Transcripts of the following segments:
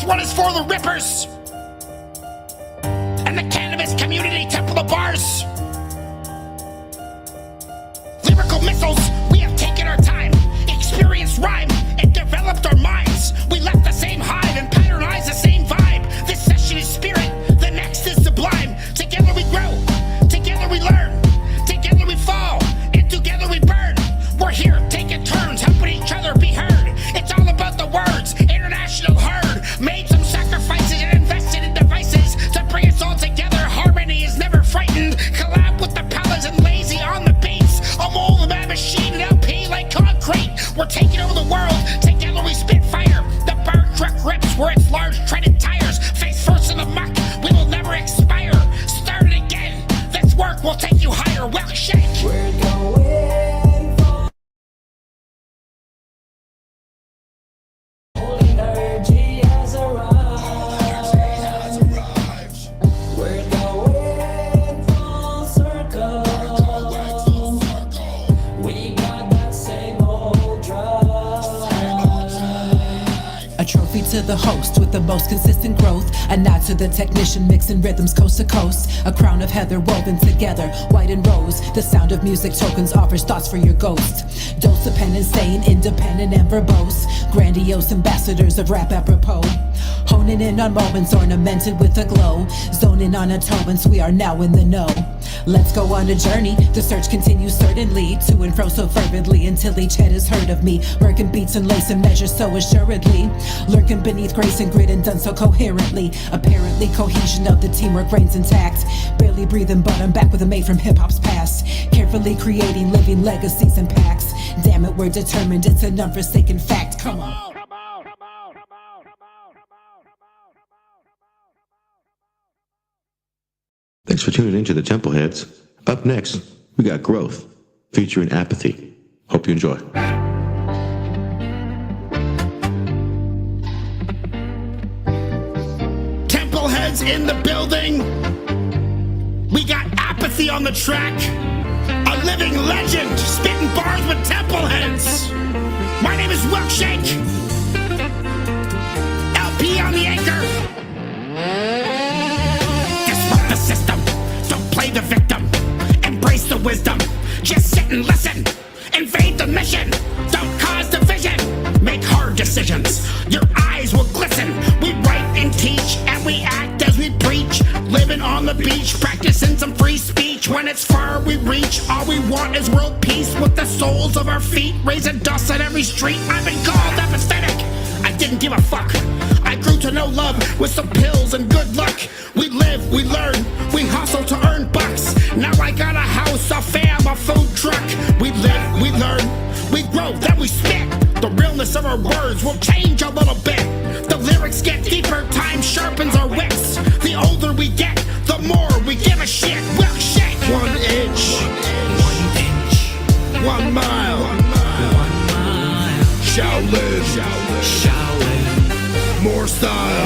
This one is for the rippers and the cannabis community temple of bars. Lyrical missiles, we have taken our time, experienced rhyme, and developed our minds. We left the same hive and patternized the same vibe. This session is spirit, the next is sublime. Together we grow, together we learn, together we fall, and together we burn. We're here taking turns, helping each other be heard. It's all about the words, international herd. Made some sacrifices and invested in devices to bring us all together. Harmony is never frightened. Collab with the Palace and Lazy on the beats. A mold of that machine and LP like concrete. We're taking over the world, together we spit fire. The bird truck rips where it's large treaded tires. Face first in the muck, we will never expire. Start it again, this work will take you higher. Well, shake. We're going for holy energy has arrived. We're going full circle. We got that same old drive. A trophy to the host with the most consistent growth. A nod to the technician mixing rhythms coast to coast. A crown of heather woven together, white and rose. The sound of music tokens offers thoughts for your ghost. Dose of pen and sane, independent and verbose. Grandiose ambassadors of rap apropos. Honing in on moments ornamented with a glow. Zoning on atonements, we are now in the know. Let's go on a journey, the search continues certainly. To and fro so fervently until each head has heard of me. Working beats and lace and measure so assuredly. Lurking beneath grace and grit and done so coherently. Apparently cohesion of the teamwork reigns intact. Barely breathing but I'm back with a mate from hip-hop's past. Carefully creating living legacies and packs. Damn it, we're determined, it's an unforsaken fact. Come on. Thanks for tuning in to the Temple Heads. Up next, we got Growth, featuring Apathy. Hope you enjoy. Temple Heads in the building. We got Apathy on the track. A living legend, spitting bars with Temple Heads. My name is Wilkshake. LP on the anchor. Disrupt the system. Don't play the victim. Embrace the wisdom. Just sit and listen. Invade the mission. Don't cause division. Make hard decisions. Your eyes will glisten. We write and teach, and we act as we preach. Living on the beach, practicing some free speech. When it's far we reach, all we want is world peace. With the soles of our feet, raising dust on every street. I've been called apathetic. I didn't give a fuck. I grew to know love with some pills and good luck. We live, we learn, we hustle to earn bucks. Now I got a house, a fam, a food truck. We live, we learn, we grow, then we spit. The realness of our words will change a little bit. The lyrics get deeper, time sharpens our wits. The older we get, the more we give a shit. Well, shit. 1 inch, 1 mile, Shaolin, more style.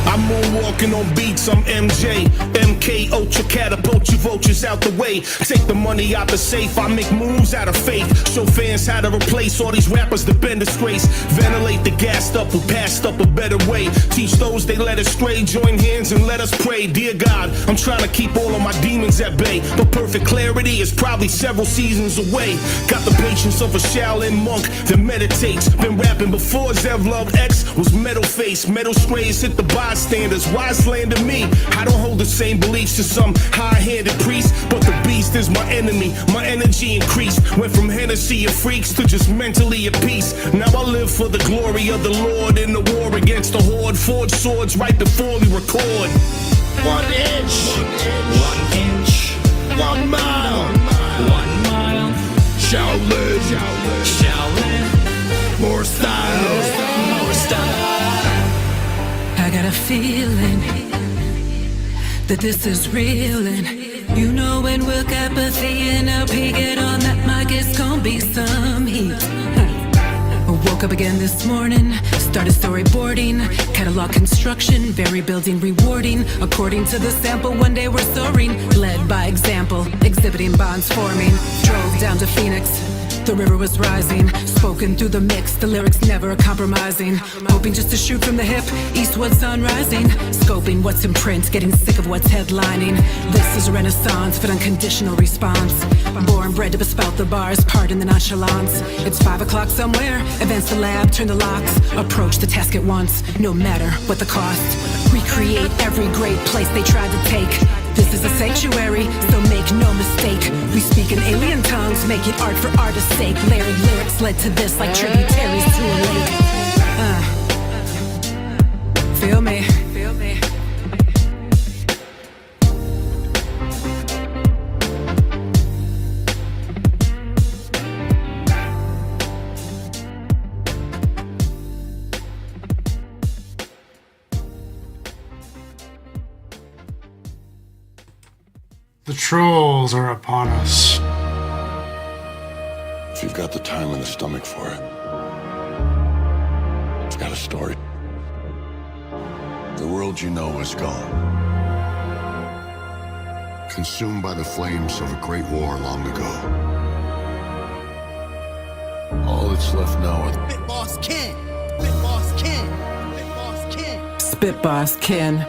I'm moonwalking on beats, I'm MJ. MK Ultra catapult you vultures out the way. Take the money out the safe, I make moves out of faith. Show fans how to replace all these rappers that been disgrace. Ventilate the gassed up who passed up a better way. Teach those they led astray, join hands and let us pray. Dear God, I'm trying to keep all of my demons at bay. But perfect clarity is probably several seasons away. Got the patience of a Shaolin monk that meditates. Been rapping before Zev Love X was metal face. Metal strays hit the bystanders. Why slander me? I don't hold the same beliefs as some high-handed priest, but the beast is my enemy. My energy increased. Went from Hennessy of freaks to just mentally at peace. Now I live for the glory of the Lord in the war against the horde. Forge swords right before we record. 1 inch, 1 mile, Shaolin, more style. I got a feeling that this is real, and you know when Wilk Apathy and LP get on that mic, it's gonna be some heat. I woke up again this morning, started storyboarding, catalog construction, very building rewarding. According to the sample, one day we're soaring, led by example, exhibiting bonds forming. Drove down to Phoenix, The river was rising, spoken through the mix, the lyrics never compromising. Hoping just to shoot from the hip, Eastwood sun rising. Scoping what's in print, getting sick of what's headlining. This is a renaissance for unconditional response. Born bred to bespout the bars, pardon the nonchalance. It's 5 o'clock somewhere, advance the lab, turn the locks. Approach the task at once, no matter what the cost. Recreate every great place they tried to take. This is a sanctuary, so make no mistake. We speak in alien tongues, making art for artist's sake. Layered lyrics led to this like tributaries to a lake. Feel me. Feel me. The trolls are upon us. If you've got the time and the stomach for it, it's got a story. The world you know is gone. Consumed by the flames of a great war long ago. All that's left now are the Spit Boss Ken. Spit Boss Ken. Spit Boss Ken. Spit Boss Ken.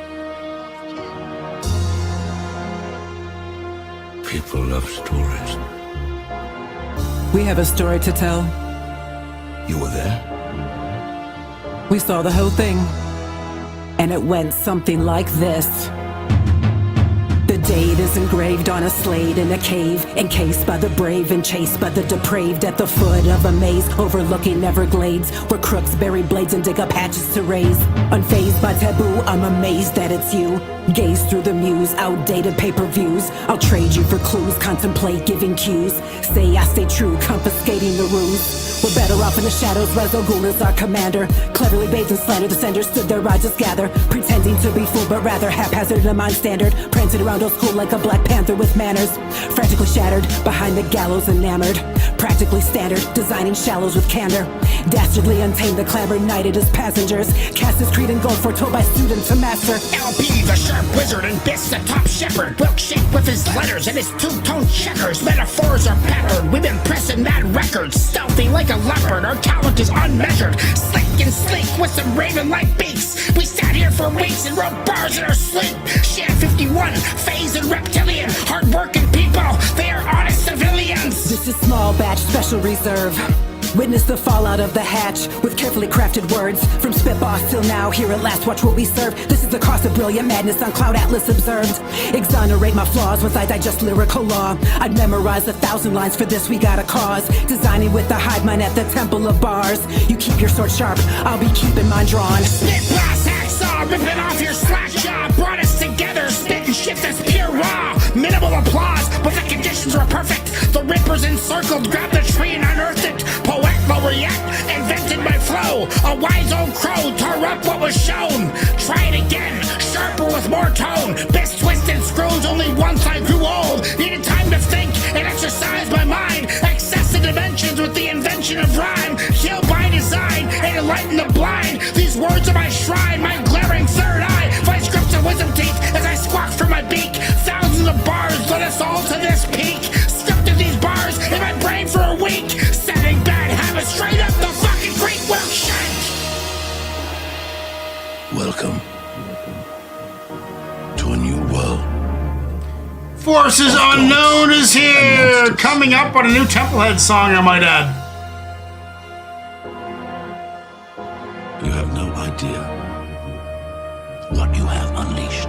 people love stories. We have a story to tell. You were there? We saw the whole thing. And it went something like this. The date is engraved on a slate in a cave, encased by the brave and chased by the depraved, at the foot of a maze overlooking Everglades, where crooks bury blades and dig up hatchets to raise. Unfazed by taboo, I'm amazed that it's you. Gaze through the muse, outdated pay-per-views. I'll trade you for clues, contemplate giving cues. Say I stay true, confiscating the ruse. We're better off in the shadows, Rezo Ghul is our commander. Cleverly bathed in slander, the sender stood there, I just gather. Pretending to be fooled, but rather haphazard in a mind standard. Prancing around old school like a black panther with manners. Frantically shattered, behind the gallows enamored. Practically standard, designing shallows with candor. Dastardly untamed, the clamor knighted as passengers. Cast his creed in gold, foretold by student to master. LP, the sharp wizard, and Biss, the top shepherd. Milkshake with his letters and his two-tone checkers. Metaphors are peppered. We've been pressing mad records. Stealthy like a leopard. Our talent is unmeasured. Slick and sleek with some raven-like beaks. We sat here for weeks and wrote bars in our sleep. Shan 51, phase and reptilian. Hard-working people, they are honest civilians. This is small batch, special reserve. Witness the fallout of the hatch with carefully crafted words. From Spit Boss till now, here at last, watch what we serve. This is the cost of brilliant madness on Cloud Atlas observed. Exonerate my flaws once I digest lyrical law. I'd memorize 1,000 lines, for this we got a cause. Designing with the hive mind at the temple of bars. You keep your sword sharp, I'll be keeping mine drawn. Spit blast hacksaw, ripping off your slack jaw. Brought us together, spit and shit that's pure raw. Minimal applause, but the conditions were perfect. The rippers encircled, grabbed the tree and unearthed it. Poet laureate, invented my flow. A wise old crow tore up what was shown. Try it again, sharper with more tone. Best twisted screws, only once I grew old. Needed time to think and exercise my mind. Accessing dimensions with the invention of rhyme. Kill by design and enlighten the blind. These words are my shrine, my glaring third eye. Find scripts of wisdom teeth as I squawk from my beak. Thousands of bars led us all to this peak. Scripted these bars in my brain for a week. Setting bad habits straight up the fucking creek. Well, shit. Welcome to a new world. Forces Unknown is here! Coming up on a new Templehead song, I might add. You have no idea what you have unleashed.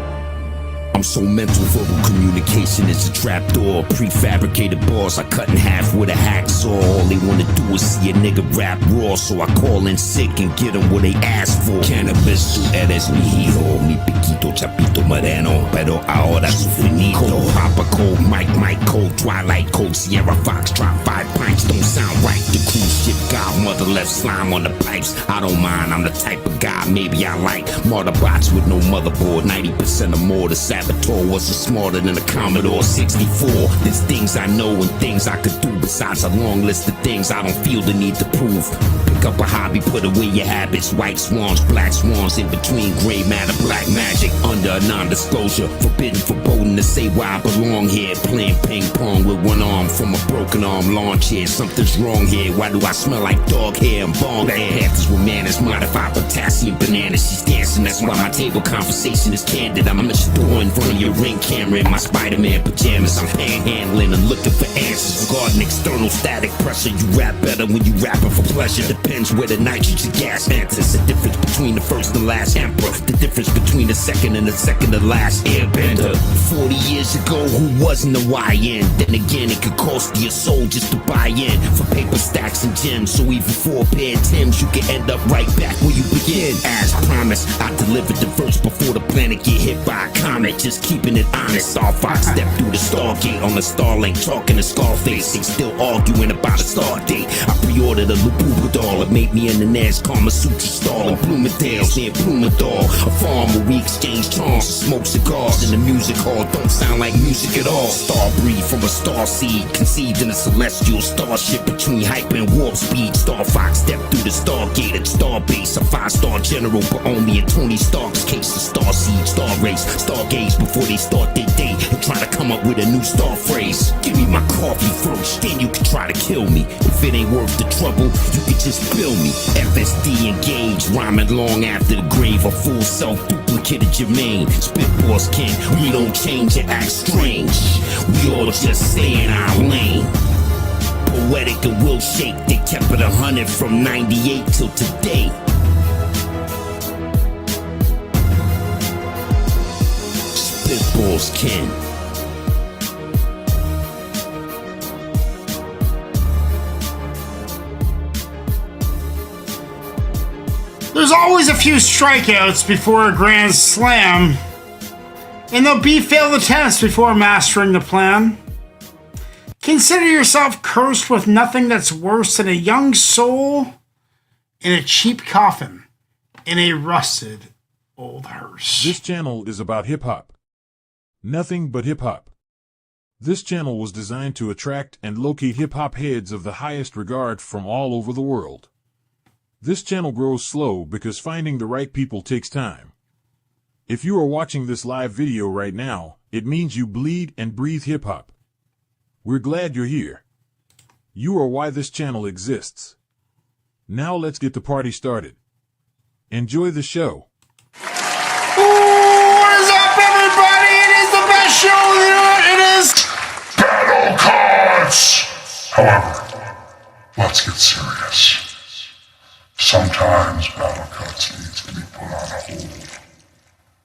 I'm so mental, verbal communication is a trapdoor. Prefabricated bars I cut in half with a hacksaw. All they wanna do is see a nigga rap raw, so I call in sick and get them what they ask for. Cannabis, tú eres mi hijo, mi piquito chapito moreno, pero ahora su finito. Cold Papa, cold Mike, cold Twilight, cold Sierra Fox, drop 5 pints, don't sound right. The cruise ship godmother left slime on the pipes. I don't mind, I'm the type of guy maybe I like. Martyr bots with no motherboard, 90% or more the savage Avatar wasn't smarter than a Commodore 64. There's things I know and things I could do besides a long list of things I don't feel the need to prove. Pick up a hobby, put away your habits. White swans, black swans, in between gray matter, black magic. Under a non-disclosure, forbidden, foreboding to say why I belong here. Playing ping pong with one arm from a broken arm lawn chair. Something's wrong here. Why do I smell like dog hair and bong hair? Panthers with manners, modified potassium bananas. She's dancing, that's why my table conversation is candid. I'm at your door in front of your ring camera in my Spider-Man pajamas. I'm panhandling and looking for answers regarding external static pressure. You rap better when you rapping for pleasure. Depends where the nitrogen gas enters. The difference between the first and last emperor. The difference between the second and the second to last airbender. 40 years ago, who wasn't a YN? Then again, it could cost you your soul just to buy in. For paper stacks and gems, so even for a pair of Timbs, you can end up right back where you begin. As promised, I delivered the verse before the planet get hit by a comet. Just keeping it honest. Star Fox stepped through the Stargate on the Starlink, talking to Scarface. They still arguing about a star date. I pre-ordered a Lupuba doll. It made me in the Naz Kama Sutra stall in Bloomingdale's near Blumenthal. A farm where we exchange charms and smoke cigars. In the music hall don't sound like music at all. Star breed from a star seed, conceived in a celestial starship between hyper and warp speed. Star Fox stepped through the Stargate at Starbase. A 5-star general, but only in Tony Stark's case. A star seed, star race, stargaze before they start their day and try to come up with a new star phrase. Give me my coffee first, then you can try to kill me. If it ain't worth the trouble, you can just bill me. FSD engaged, rhyming long after the grave. A full self-duplicate of Jermaine. Spitballs kin, we don't change and act strange. We all just stay in our lane. Poetic and will shake, they kept it 100 from 98 till today. Spitballs kin. There's always a few strikeouts before a grand slam, and there'll be failed attempts before mastering the plan. Consider yourself cursed with nothing that's worse than a young soul in a cheap coffin in a rusted old hearse. This channel is about hip-hop. Nothing but hip-hop. This channel was designed to attract and locate hip-hop heads of the highest regard from all over the world. This channel grows slow because finding the right people takes time. If you are watching this live video right now, it means you bleed and breathe hip-hop. We're glad you're here. You are why this channel exists. Now let's get the party started. Enjoy the show. What is up, everybody? It is the best show. You know what it is? Battle cards! However, let's get serious. Sometimes battle cuts needs to be put on hold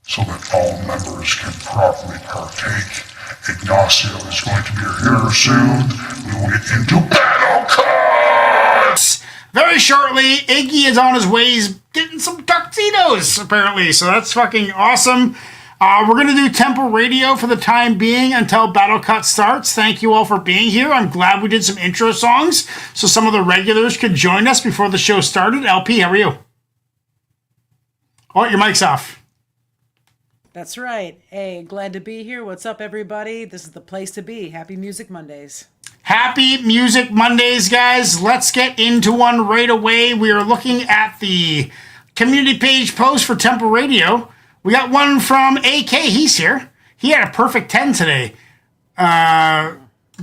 so that all members can properly partake. Ignacio is going to be here soon. We will get into battle cards! Very shortly, Iggy is on his way. He's getting some tuxedos, apparently. So that's fucking awesome. We're going to do Temple Radio for the time being until Battle Cut starts. Thank you all for being here. I'm glad we did some intro songs so some of the regulars could join us before the show started. LP, how are you? Oh, your mic's off. That's right. Hey, glad to be here. What's up, everybody? This is the place to be. Happy Music Mondays. Happy Music Mondays, guys. Let's get into one right away. We are looking at the community page post for Temple Radio. We got one from AK. He's here. He had a perfect 10 today.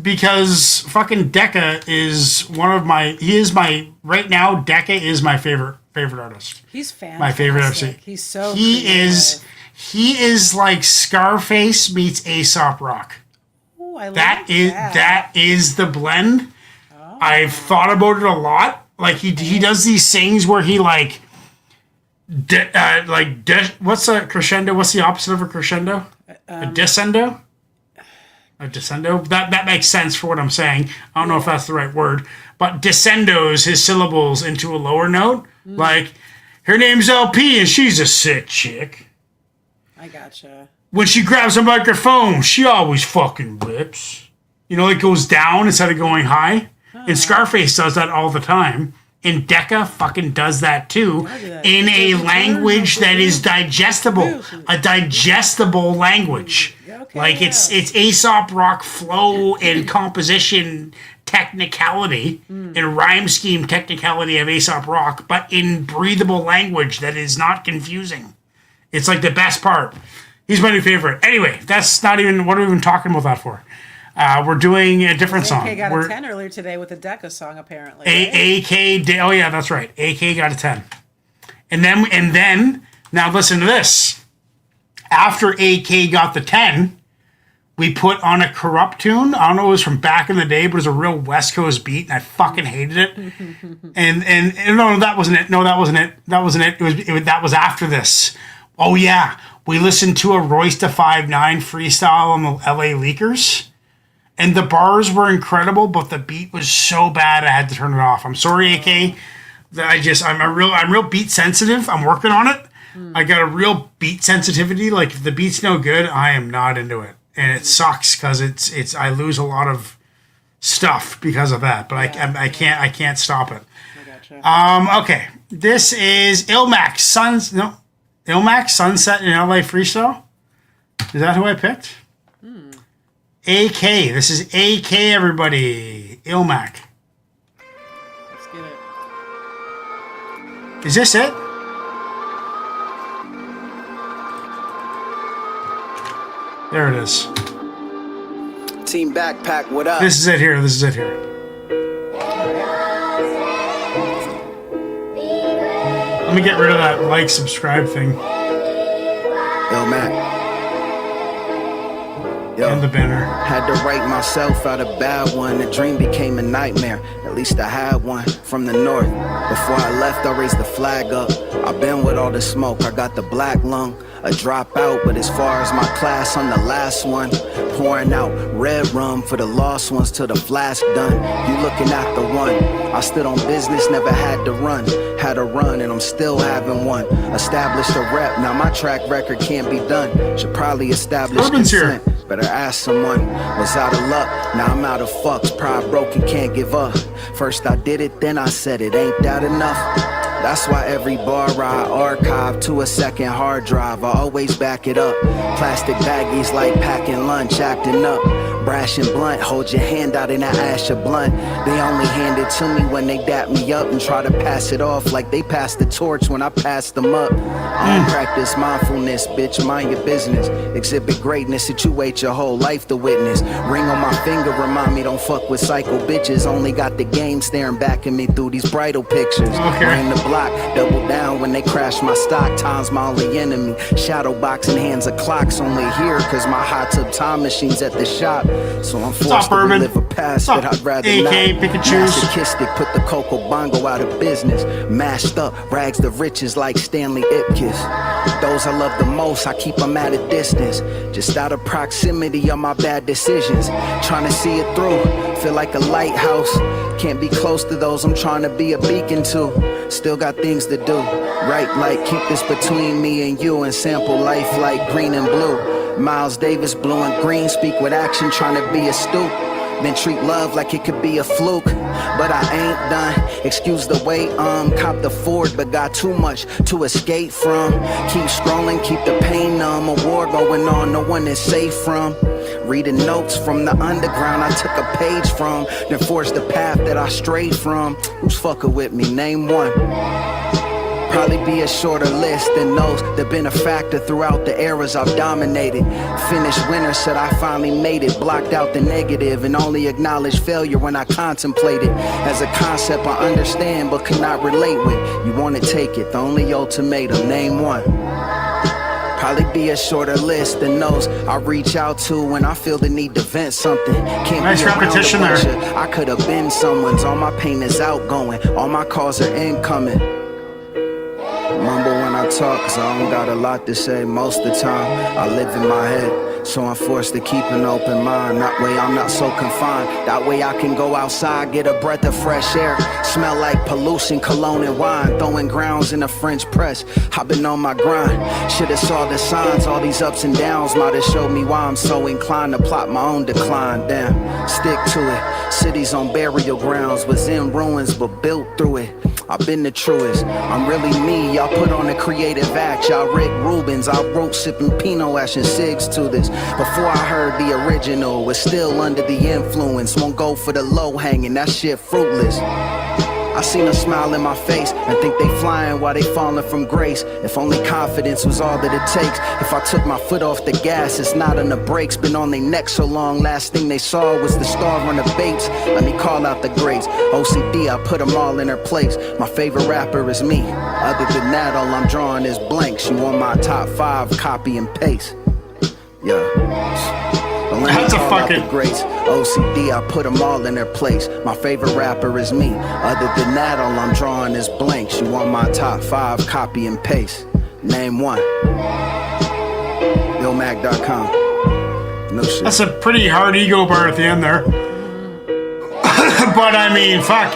Because fucking Decca is one of my... He is my... Right now, Decca is my favorite artist. He's fantastic. My favorite MC. He's so He is like Scarface meets Aesop Rock. Ooh, I like that is the blend. Oh. I've thought about it a lot. Like he does these things where he like what's a crescendo? What's the opposite of a crescendo? A descendo? A descendo? That makes sense for what I'm saying. I don't know if that's the right word. But descendos his syllables into a lower note. Like, her name's LP and she's a sick chick. I gotcha. When she grabs a microphone, she always fucking rips. You know, it goes down instead of going high. And Scarface does that all the time. And Decca fucking does that too that. in a language that is digestible, a digestible language. Okay, Like it's Aesop Rock flow and composition technicality and rhyme scheme technicality of Aesop Rock, but in breathable language that is not confusing. It's like the best part. He's my new favorite. Anyway, that's not even what are we even talking about that for. We're doing a different song. AK got We're, a 10 earlier today with a Decca song, apparently. Oh yeah, that's right. AK got a 10. And then now listen to this. After AK got the 10, we put on a Corrupt tune. I don't know, it was from back in the day, but it was a real West Coast beat, and I fucking hated it. and no, that wasn't it. No, that wasn't it. That wasn't it. That was after this. Oh yeah, we listened to a Royce da 5'9" freestyle on the LA Leakers. And the bars were incredible, but the beat was so bad I had to turn it off. I'm sorry, AK. I'm real beat sensitive. I'm working on it. I got a real beat sensitivity. Like if the beat's no good, I am not into it, and it sucks because it's I lose a lot of stuff because of that. But I can't stop it. I gotcha. Okay, this is Ilmac Sunset in LA Freestyle. Is that who I picked? AK. This is AK, everybody. Ilmac. Let's get it. Is this it? There it is. Team Backpack, what up? This is it here. This is it here. Let me get rid of that like, subscribe thing. Yo, Mac. And the banner. Had to write myself out a bad one. The dream became a nightmare. At least I had one from the north. Before I left, I raised the flag up. I've been with all the smoke. I got the black lung. A dropout, but as far as my class, I'm the last one. Pouring out red rum for the lost ones till the flask done. You looking at the one. I stood on business, never had to run. Had a run and I'm still having one. Established a rep, now my track record can't be done. Should probably establish Urban's consent. here. Better ask someone. Was out of luck, now I'm out of fucks. Pride broken, can't give up. First I did it, then I said it. Ain't that enough? That's why every bar I archive to a second hard drive. I always back it up. Plastic baggies like packing lunch, acting up. Brash and blunt, hold your hand out and I ash a blunt. They only hand it to me when they dap me up and try to pass it off like they passed the torch when I passed them up. I don't practice mindfulness, bitch, mind your business. Exhibit greatness, situate your whole life to witness. Ring on my finger, remind me don't fuck with psycho bitches. Only got the game staring back at me through these bridal pictures. Ran the block, double down when they crash my stock. Time's my only enemy. Shadow boxing hands of clocks only here cause my hot tub time machine's at the shop. So I'm forced to relive a past that I'd rather AK, not. pick and choose. Masochistic, put the Coco Bongo out of business. Mashed up, rags to riches like Stanley Ipkiss. Those I love the most, I keep them at a distance. Just out of proximity of my bad decisions. Trying to see it through, feel like a lighthouse. Can't be close to those I'm trying to be a beacon to. Still got things to do. Right light, keep this between me and you. And sample life like green and blue. Miles Davis, blue and green, speak with action, trying to be astute. Then treat love like it could be a fluke. But I ain't done, excuse the wait, cop the Ford, but got too much to escape from. Keep scrolling, keep the pain numb, a war going on, no one is safe from. Reading notes from the underground I took a page from, then forged the path that I strayed from. Who's fucking with me? Name one. Probably be a shorter list than those that been a factor throughout the eras I've dominated. Finished winner, said I finally made it. Blocked out the negative and only acknowledged failure when I contemplate it. As a concept I understand but cannot relate with. You wanna take it, the only ultimatum, name one. Probably be a shorter list than those I reach out to when I feel the need to vent something. Can't nice be around repetition a bunch there. of, I could have been someone's. All my pain is outgoing, all my calls are incoming. Mumble when I talk, cause I don't got a lot to say. Most of the time, I live in my head, so I'm forced to keep an open mind. That way I'm not so confined. That way I can go outside, get a breath of fresh air. Smell like pollution, cologne and wine. Throwing grounds in the French press. I've been on my grind. Should've saw the signs, all these ups and downs might have showed me why I'm so inclined to plot my own decline. Damn, stick to it. Cities on burial grounds was in ruins but built through it. I've been the truest. I'm really me. Y'all put on a creative act. Y'all Rick Rubens. I wrote sipping Pinot Ash and cigs to this. Before I heard the original, was still under the influence. Won't go for the low hanging. That shit fruitless. I seen them smile in my face and think they flying while they falling from grace. If only confidence was all that it takes. If I took my foot off the gas, it's not on the brakes. Been on their neck so long, last thing they saw was the star on the baits. Let me call out the greats. OCD, I put them all in their place. My favorite rapper is me. Other than that, all I'm drawing is blanks. You want my top 5, copy and paste. Yeah. That's a fucking greats. OCD, I put them all in their place. My favorite rapper is me. Other than that, all I'm drawing is blanks. You want my top 5, copy and paste. Name one. Illmac.com. No shit. That's a pretty hard ego bar at the end there. But I mean, fuck.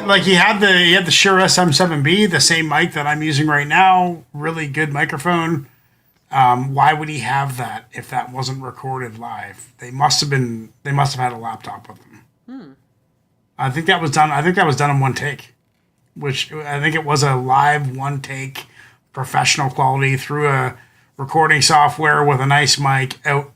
Like he had the Shure SM7B, the same mic that I'm using right now. Really good microphone. Why would he have that if that wasn't recorded live? They must have had a laptop with them. I think that was done in one take, which I think it was a live one take, professional quality through a recording software with a nice mic out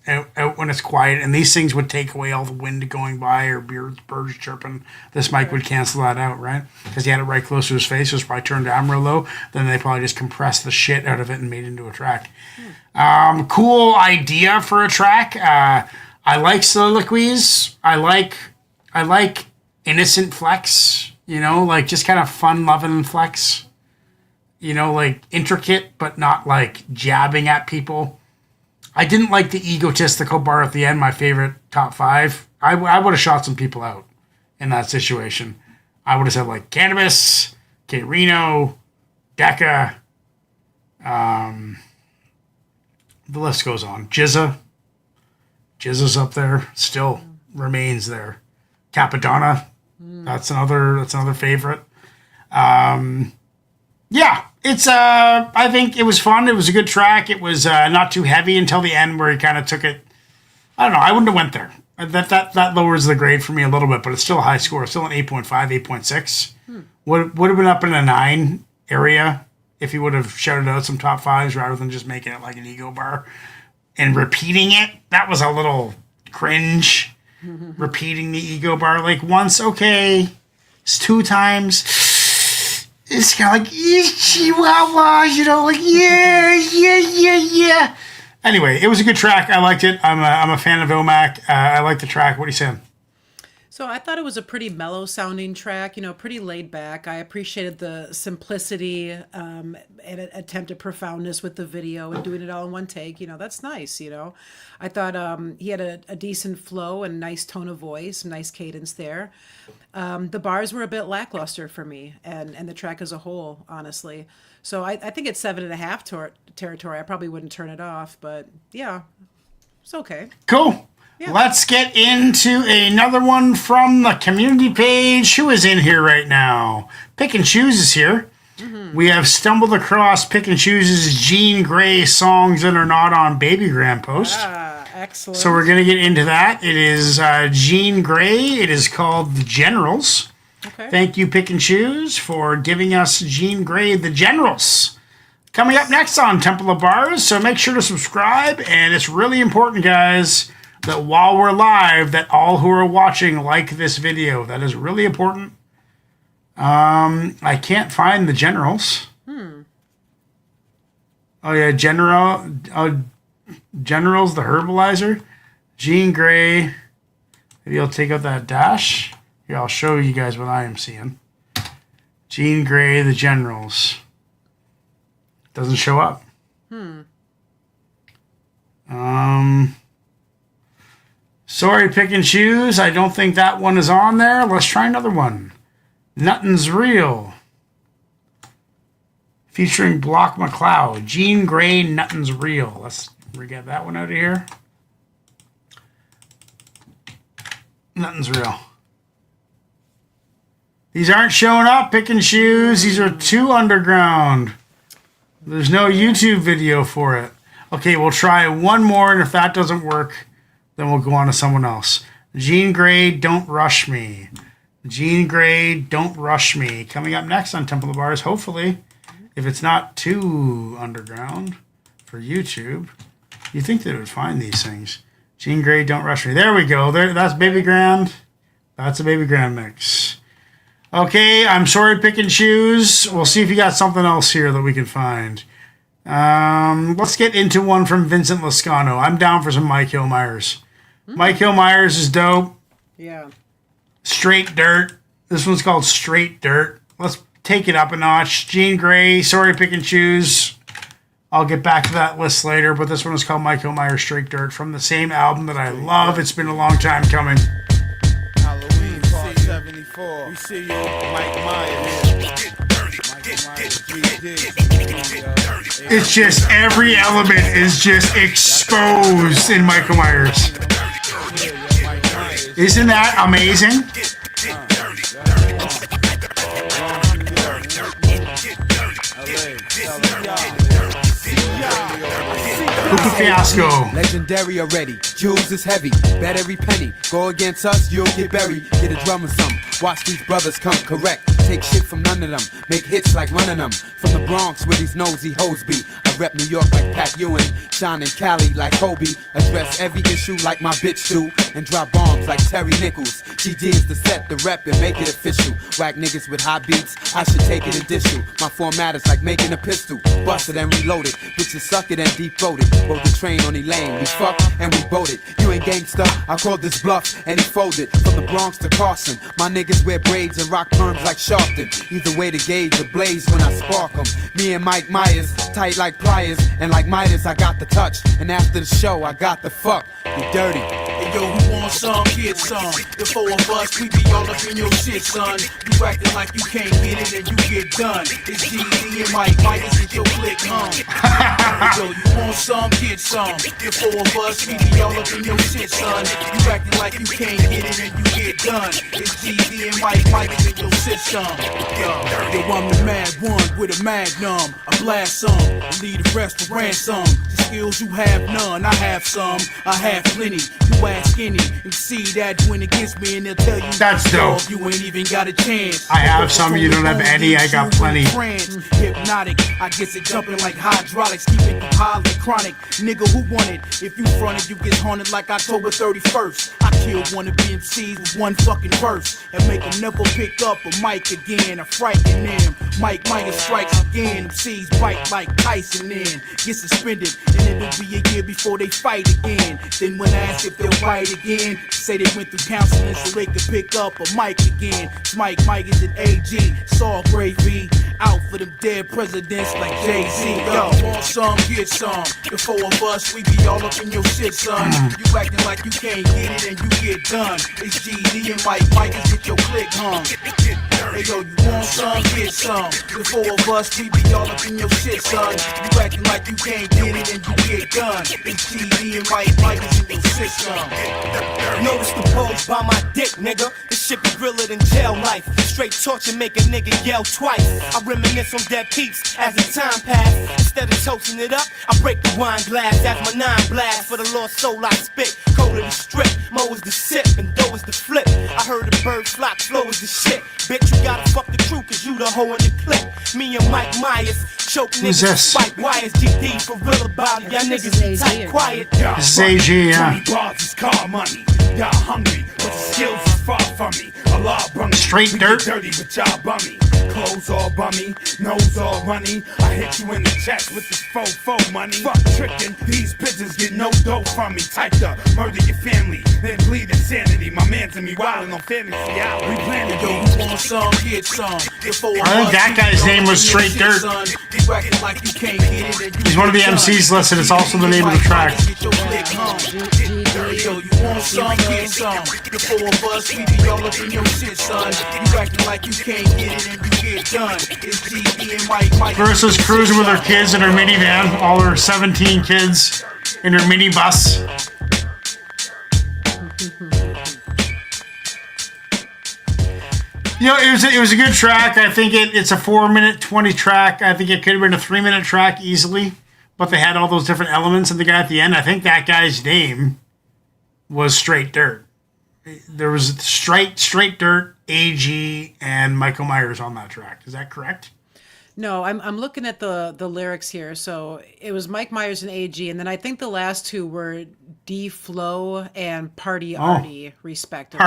when it's quiet. And these things would take away all the wind going by or birds chirping. This mic would cancel that out, right? Because he had it right close to his face. It was probably turned down real low. Then they probably just compressed the shit out of it and made it into a track. Cool idea for a track. I like soliloquies. I like innocent flex, like just kind of fun loving flex. Like intricate, but not like jabbing at people. I didn't like the egotistical bar at the end, my favorite top 5. I would have shot some people out in that situation. I would have said like Cannabis, K Reno, Decca, the list goes on. Jizza's up there, still remains there. Capadonna, that's another favorite. Yeah, it's I think it was fun. It was a good track. It was not too heavy until the end where he kind of took it. I don't know. I wouldn't have went there. That lowers the grade for me a little bit, but it's still a high score. It's still an 8.5, 8.6. Would have been up in a 9 area if he would have shouted out some top 5s rather than just making it like an ego bar and repeating it. That was a little cringe. Repeating the ego bar like once, okay. It's 2 times. It's kind of like, chihuahua, like, yeah. Anyway, it was a good track. I liked it. I'm a fan of Illmac. I like the track. What are you saying? So I thought it was a pretty mellow sounding track, pretty laid back. I appreciated the simplicity and attempt at profoundness with the video and doing it all in one take. That's nice, I thought he had a decent flow and nice tone of voice, nice cadence there. The bars were a bit lackluster for me and the track as a whole, honestly. So I think it's 7.5 territory. I probably wouldn't turn it off, but yeah, it's okay. Cool. Yeah. Let's get into another one from the community page. Who is in here right now? Pick and Choose is here. Mm-hmm. We have stumbled across Pick and Choose's Jean Grey songs that are not on Babygram post. Excellent. So we're going to get into that. It is Jean Grey. It is called The Generals. Okay. Thank you, Pick and Choose, for giving us Jean Grey, The Generals. Coming up next on Temple of Bars, so make sure to subscribe. And it's really important, guys, that while we're live, that all who are watching like this video. That is really important. I can't find The Generals. Oh yeah, Generals, the Herbalizer. Jean Grey. Maybe I'll take out that dash. Here, I'll show you guys what I am seeing. Jean Grey, The Generals. Doesn't show up. Sorry, Pick and Choose. I don't think that one is on there. Let's try another one. Nothing's Real. Featuring Block McLeod. Jean Grey, Nothing's Real. Let's get that one out of here. Nothing's Real. These aren't showing up, Pick and Choose. These are too underground. There's no YouTube video for it. Okay, we'll try one more, and if that doesn't work, then we'll go on to someone else. Jean Grey, Don't Rush Me. Jean Grey, Don't Rush Me. Coming up next on Temple of Bars, hopefully, if it's not too underground for YouTube. You think they would find these things. Jean Grey, Don't Rush Me. There we go. There, that's Baby Grand. That's a Baby Grand mix. Okay, I'm sorry, Pick and Choose. We'll see if you got something else here that we can find. Let's get into one from Vincent Lascano. I'm down for some Mike Hill Myers. Mike Hill Myers is dope. Yeah. Straight Dirt. This one's called Straight Dirt. Let's take it up a notch. Jean Grey, Sorry, Pick and Choose. I'll get back to that list later, but this one is called Mike Hill Myers, Straight Dirt, from the same album that I love. It's been a long time coming. Halloween Part 74. We see you, Mike Myers. It's just every element is just exposed in Michael Myers. Isn't that amazing? Hookah Fiasco. Legendary already. Jules is heavy. Bet every penny. Go against us, you'll get buried. Get a drum or something. Watch these brothers come correct. Take shit from none of them. Make hits like running them. From the Bronx where these nosy hoes be. I rep New York like Pat Ewing. Shine in Cali like Kobe. Address every issue like my bitch do. And drop bombs like Terry Nichols. GG is the set, the rep, and make it official. Whack niggas with high beats. I should take it and dish you. My format is like making a pistol. Busted and reloaded. Bitches suck it and deep throated. Rode the train on Elaine. We fucked and we boated. You ain't gangsta. I called this bluff and he folded. From the Bronx to Carson. My niggas wear braids and rock perms like Sharpton. Either way to gauge the blaze when I spark them. Me and Mike Myers, tight like pliers. And like Midas, I got the touch. And after the show, I got the fuck. You dirty. Hey yo, who want some, get some. The four of us, we be all up in your shit, son. You acting like you can't get it and you get done. It's GZ and Mike Myers and your click hum. Hey yo, you want some, get some. The four of us, we be all up in your shit, son. You acting like you can't get it and you get done. It's GZ and Mike Myers and your system. Yo, I'm the mad one with a magnum. I blast some and leave the rest for ransom. The skills you have none, I have some. I have plenty. You ask skinny and see that when it gets me and they'll tell you that's dope. You ain't even got a chance. I have some, you don't have any, I got plenty. Hypnotic, I guess it jumping like hydraulics, keeping you highly chronic. Nigga, who want it? If you fronted, you get haunted like October 31st. I kill one of MCs with one fucking verse and make them never pick up a mic again. I frighten them. Mike Myers strikes again. MCs bite like Tyson in. Get suspended, and it'll be a year before they fight again. Then when asked if they'll fight again, say they went through counseling so they could pick up a mic again. It's Mike Myers and AG. Saw Gravy out for them dead presidents like Jay-Z. Yo, want some, get some. The four of us, we be all up in your shit, son. You acting like you can't get it and you get done. It's GD and Mike Myers, get your click hung. Hey yo, you want some, get some. The four of us, we be all up in your shit, son. You acting like you can't get it and you get done. It's GD and Mike Myers in your system. Notice the bulge by my dick, nigga. This shit be realer than jail life. Straight torture make a nigga yell twice. I reminisce on dead peeps as the time pass. Instead of toasting it up, I break the wine glass as my nine blast. For the lost soul I spit. Cold of the strip, Mo is the sip and dough is the flip. I heard a bird flock, flow is the shit. Bitch, you gotta fuck the crew cause you the hoe in the clip. Me and Mike Myers choke niggas, spike wires. GD for real about it. Y'all niggas be tight, quiet. This is AG, yeah. 20 bars is car money. Y'all hungry, but the skills is far from me. A lot brung me. Straight dirt. Dirty, but y'all bummy. Clothes all bummy, nose all runny. I hit you in the chest with this faux money. Fuck trickin', these bitches get no dough from me. Type to murder your family, then bleed insanity. My man to me wildin' on fantasy out. We planning, yo, you want some, get some. I think that guy's name was Straight Dirt. He's one of the MCs listed. It's also the name of the track. Yo, you want some, get some. The four of us, we be all up in your shit, son. You acting like you can't get it and you get done. It's GD and Mike. Versus cruising with her kids in her minivan. All her 17 kids in her minibus. You know, it was a good track. I think it's a 4-minute 20 track. I think it could have been a 3-minute track easily, but they had all those different elements. And the guy at the end, I think that guy's name was Straight Dirt. there was Straight Dirt, AG, and Michael Myers on that track. Is that correct? No, I'm looking at the lyrics here. So it was Mike Myers and AG, and then I think the last two were D Flow and Party Artie, respectively.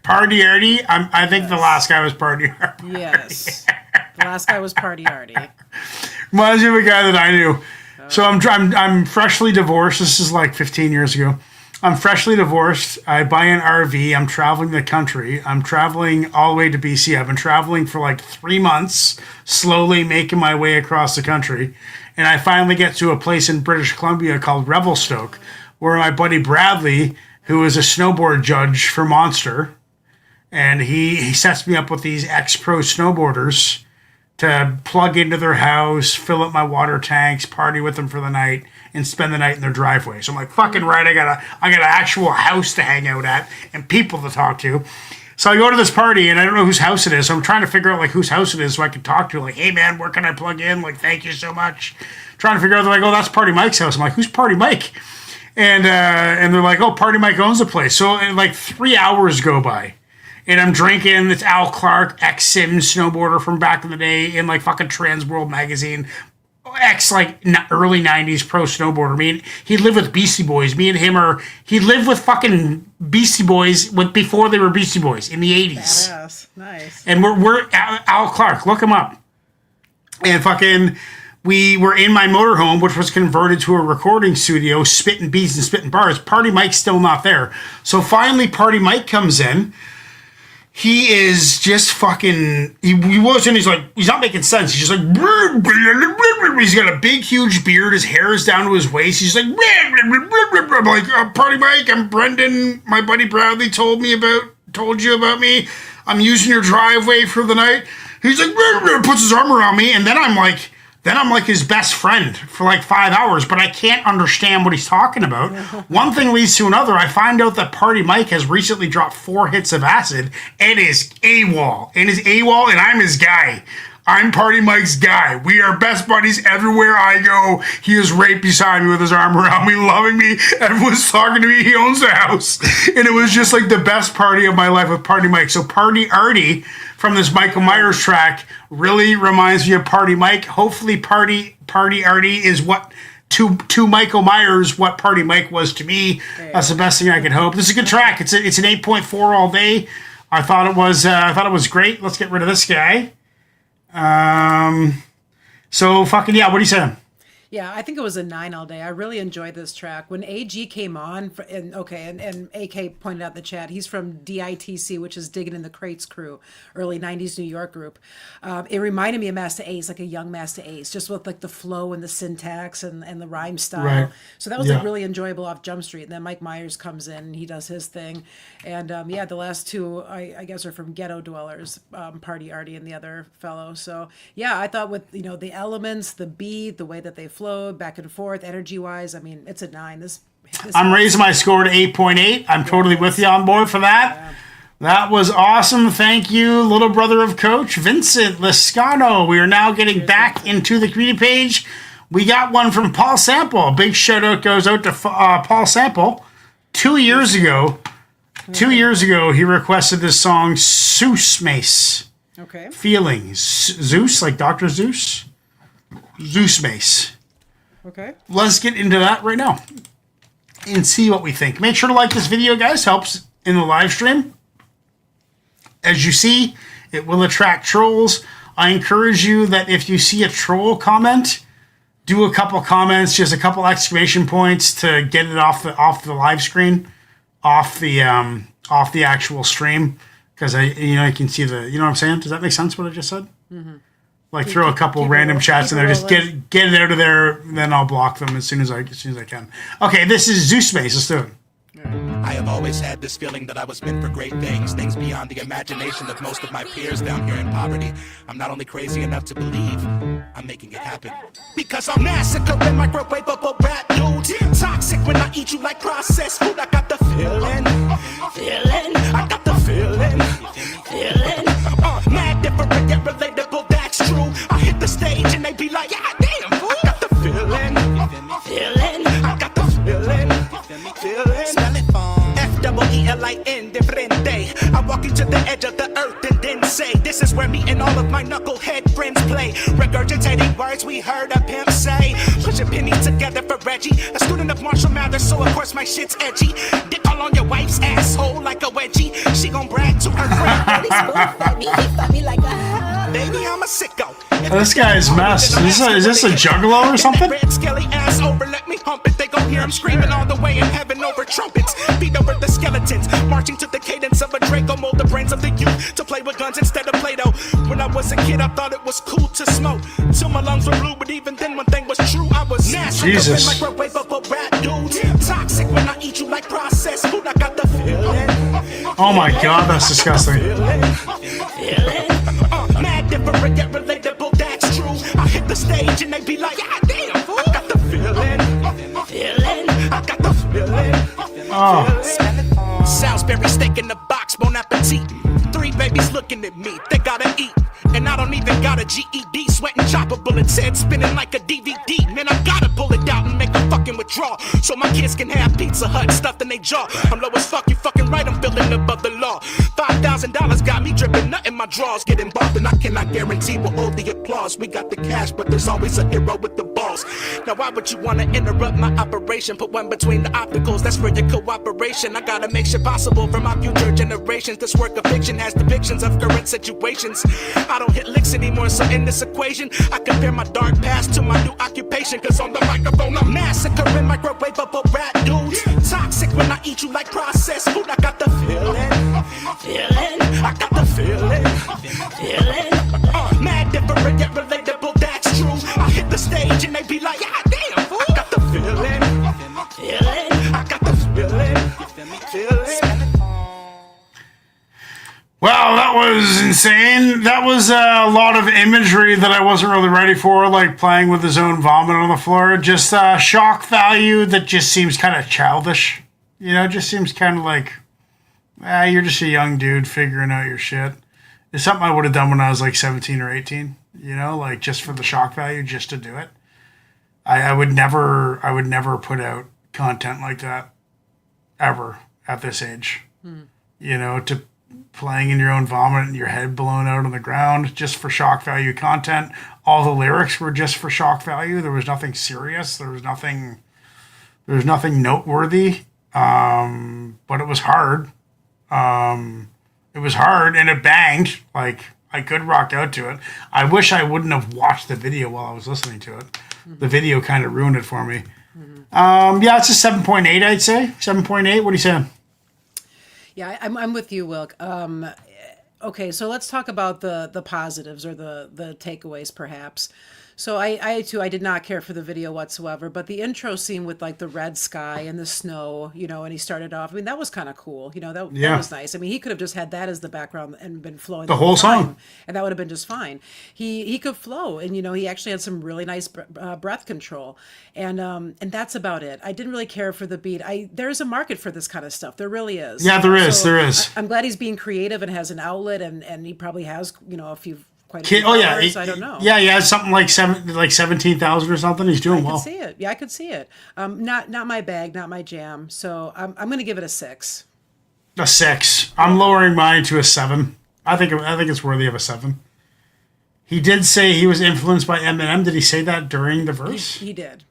Party Artie. I think the last guy was Party Artie. Yes, the last guy was Party Artie. Reminds me of a guy that I knew. So I'm freshly divorced. This is like 15 years ago. I'm freshly divorced. I buy an RV. I'm traveling the country. I'm traveling all the way to BC. I've been traveling for like 3 months, slowly making my way across the country. And I finally get to a place in British Columbia called Revelstoke, where my buddy Bradley, who is a snowboard judge for Monster, and he sets me up with these ex-pro snowboarders to plug into their house, fill up my water tanks, party with them for the night, and spend the night in their driveway. So I'm like, fucking right, I got an actual house to hang out at and people to talk to. So I go to this party and I don't know whose house it is. So I'm trying to figure out like whose house it is so I can talk to, like, hey man, where can I plug in? Like, thank you so much. Trying to figure out, they're like, oh, that's Party Mike's house. I'm like, who's Party Mike? And they're like, oh, Party Mike owns the place. So like 3 hours go by. And I'm drinking. It's Al Clark, ex-Sims snowboarder from back in the day in like fucking Trans World magazine. Early 90s pro snowboarder. Me and he lived with Beastie Boys. Me and him he lived with fucking Beastie Boys before they were Beastie Boys in the 80s. Badass. Nice. And we're Al Clark. Look him up. And fucking we were in my motorhome, which was converted to a recording studio, spitting beats and spitting bars. Party Mike's still not there. So finally Party Mike comes in. He is just fucking, he's not making sense. He's just like, he's got a big, huge beard. His hair is down to his waist. He's like, I'm like, Party Mike, I'm Brendan. My buddy Bradley told you about me. I'm using your driveway for the night. He's like, puts his arm around me. And then I'm like his best friend for like 5 hours, but I can't understand what he's talking about. One thing leads to another. I find out that Party Mike has recently dropped 4 hits of acid and is AWOL. And I'm his guy. I'm Party Mike's guy. We are best buddies everywhere I go. He is right beside me with his arm around me, loving me. Everyone's talking to me. He owns the house. And it was just like the best party of my life with Party Mike. So Party Artie from this Michael Myers track really reminds me of Party Mike. Hopefully Party Artie is what to Michael Myers what Party Mike was to me. That's the best thing I could hope. This is a good track. It's an 8.4 all day. I thought it was great. Let's get rid of this guy. So fucking yeah, what are you saying? Yeah, I think it was a 9 all day. I really enjoyed this track. When AG came on, and AK pointed out in the chat, he's from DITC, which is Digging in the Crates crew, early 90s New York group. It reminded me of Masta Ace, like a young Masta Ace, just with like the flow and the syntax and the rhyme style. Right. So that was like really enjoyable off Jump Street. And then Mike Myers comes in and he does his thing. And the last two, I guess, are from Ghetto Dwellers, Party Artie and the other fellow. So yeah, I thought with, the elements, the beat, the way that they flowed back and forth, energy-wise, I mean, it's a 9. This I'm raising my score to 8.8. I'm totally with you on board for that. Yeah. That was awesome. Thank you, little brother of Coach, Vincent Liscano. We are now getting back into the community page. We got one from Paul Sample. A big shout-out goes out to Paul Sample. 2 years ago, he requested this song, Zeus Mace. Okay. Feelings. Zeus, like Dr. Zeus? Zeus Mace. Okay. Let's get into that right now and see what we think. Make sure to like this video, guys. Helps in the live stream. As you see, it will attract trolls. I encourage you that if you see a troll comment, do a couple comments, just a couple exclamation points to get it off the live screen, off the actual stream, because you can see the, you know what I'm saying? Does that make sense what I just said? Mm-hmm. Like throw a couple random chats in there, just get it out of there, then I'll block them as soon as I can. Okay, this is Zeus Mace. Let's do it. I have always had this feeling that I was meant for great things beyond the imagination of most of my peers down here in poverty. I'm not only crazy enough to believe, I'm making it happen. Because I'm massacring microwavable rap dudes. Toxic when I eat you like processed food. I got the feeling. I got the feeling. Mad different yet relatable, that's true. I hit the stage and they be like, yeah, damn, fool. I got the feeling. I got the feeling. Smell it, F-double-E-L-I-N, different. you to the edge of the earth and then say, this is where me and all of my knucklehead friends play. Regurgitating words we heard a pimp say. Pushing pennies together for Reggie, a student of Marshall Mathers, so of course my shit's edgy. Dick all on your wife's asshole like a wedgie. She gon' brag to her friend. Baby, I'm a sicko. Oh, this guy is mess. Is this a juggalo or something? Red skelly ass over, let me hump it. They gon' hear him screaming all the way in heaven over trumpets. Beat over the skeletons, marching to the cadence of a Draco. Mold the brains of the youth to play with guns instead of Play-Doh. When I was a kid, I thought it was cool to smoke till my lungs were blue. But even then, one thing was true, I was nasty. Jesus. Microwavable rap dude. Toxic when I eat you like processed food. I got the feeling. Oh my god, that's disgusting. Mad different yet relatable, that's true. I hit the stage and they be like, ah damn, fool. I got the feeling. I got the feeling. Oh. Salisbury steak in the box, bon appetit. 3 babies looking at me, they gotta eat. And I don't even got a GED, sweating chopper bullets, head spinning like a DVD. Man, I gotta pull it out and make a fucking withdrawal, so my kids can have Pizza Hut stuffed in their jaw. I'm low as fuck, you fucking right, I'm building above the law. $5,000 got me dripping, nut in my drawers. Get involved and I cannot guarantee we'll hold the applause. We got the cash, but there's always a hero with the balls. Now why would you wanna interrupt my operation? Put one between the obstacles, that's for your cooperation. I gotta make shit possible for my future generations. This work of fiction has depictions of current situations. I don't hit licks anymore, so in this equation I compare my dark past to my new occupation. Cause on the microphone I'm massacring microwavable rap dudes. Toxic when I eat you like processed food. I got the feeling. I got the feeling. Mad different yet relatable, that's true. I hit the stage and they be like, ah damn, fool. I got the feeling. I got the feeling. Wow, that was insane. That was a lot of imagery that I wasn't really ready for, like playing with his own vomit on the floor. Just shock value that just seems kind of childish. You know, just seems kind of like, you're just a young dude figuring out your shit. It's something I would have done when I was like 17 or 18, you know, like just for the shock value, just to do it. I would never put out content like that ever at this age. You know, to playing in your own vomit and your head blown out on the ground just for shock value content. All the lyrics were just for shock value. There was nothing serious. There was nothing noteworthy. But it was hard. It was hard and it banged. Like I could rock out to it. I wish I wouldn't have watched the video while I was listening to it. The video kind of ruined it for me. Yeah, it's a 7.8, I'd say. 7.8. What are you saying? Yeah, I'm with you, Wilk. Okay, so let's talk about the positives or the takeaways, perhaps. So I too, I did not care for the video whatsoever, but the intro scene with like the red sky and the snow, you know, and he started off, I mean, that was kind of cool, you know, that was nice. I mean, he could have just had that as the background and been flowing the whole song, and that would have been just fine. He could flow, and you know, he actually had some really nice breath control, and that's about it. I didn't really care for the beat. There's a market for this kind of stuff. There really is. Yeah, there is. There is. I'm glad he's being creative and has an outlet, and he probably has, you know, a few. I don't know. Yeah, he has something like 17,000 or something. He's doing well. I could see it. Yeah, I could see it. Not my bag, not my jam. So I'm going to give it a 6. A 6. I'm lowering mine to a 7. I think it's worthy of a 7. He did say he was influenced by Eminem. Did he say that during the verse? He did.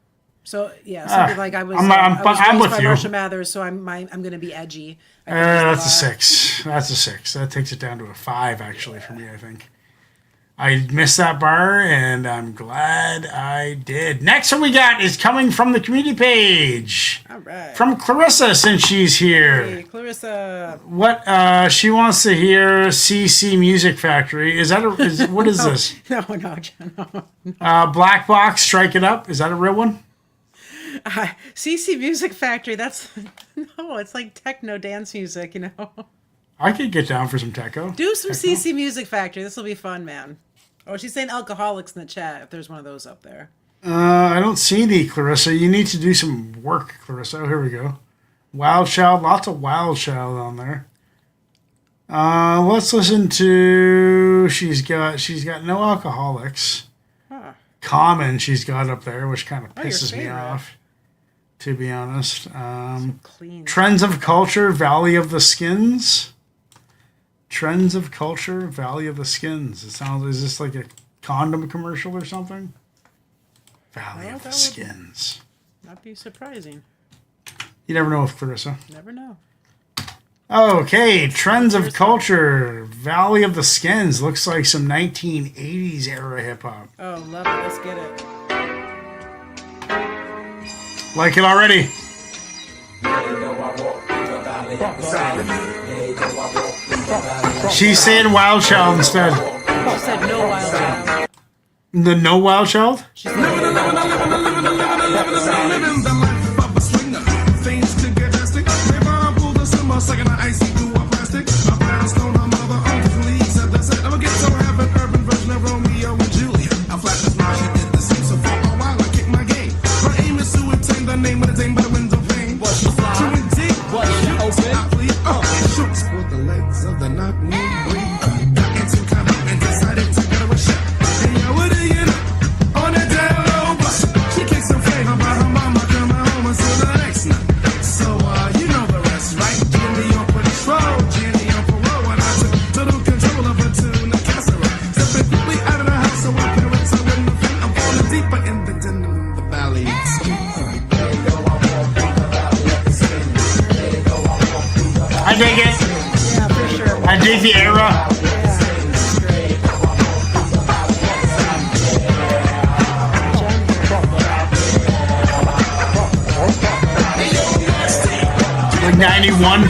So yeah, something like I was. I'm with by you. Marshall Mathers, so I'm going to be edgy. That's a 6. That's a 6. That takes it down to a 5 actually for me. I think. I missed that bar, and I'm glad I did. Next one we got is coming from the community page. All right. From Clarissa, since she's here. Hey, Clarissa. What she wants to hear CC Music Factory. Is that what is this? No. Black Box, Strike It Up. Is that a real one? CC Music Factory. That's it's like techno dance music, you know. I could get down for some techno. Do some CC Music Factory. This will be fun, man. Oh, she's saying alcoholics in the chat, if there's one of those up there. I don't see any, Clarissa. You need to do some work, Clarissa. Oh, here we go. Wild Child. Lots of Wild Child on there. Let's listen to... She's got no alcoholics. Huh. Common she's got up there, which kind of pisses me off, to be honest. Trends of Culture, Valley of the Skins. Trends of culture, Valley of the Skins. It sounds, is this like a condom commercial or something? Valley of the Skins. Not be surprising. You never know, Clarissa. Never know. Okay, trends of culture, Valley of the Skins. Looks like some 1980s era hip hop. Oh, love it. Let's get it. Like it already. She's saying Wild Child instead. She said no Wild Child. The No Wild Child? She said Second icy blue or plastic. My parents know my mother owns leagues at the set. I'm a ghetto have an urban version of Romeo and Juliet. I flash this now, she did the same. So for a while I kick my game. Her aim is to attain the name of the dame by the window pane. What's your fly? To indeed. What's your open? I plead. Shoots for the legs of the knock me breed. Got into come out and decided to get her a shot. And yo, what do you know? On a down low bus. She kicks some flavor about her mama coming home until the next night. So you know the rest, right? Jenny on parole, and I took total control of her tuna casserole. Stepping quickly out of the house, so my parents are in the front. I'm falling deeper in the denim in the valley. I dig it. Yeah, for sure. I dig the era. Like 91.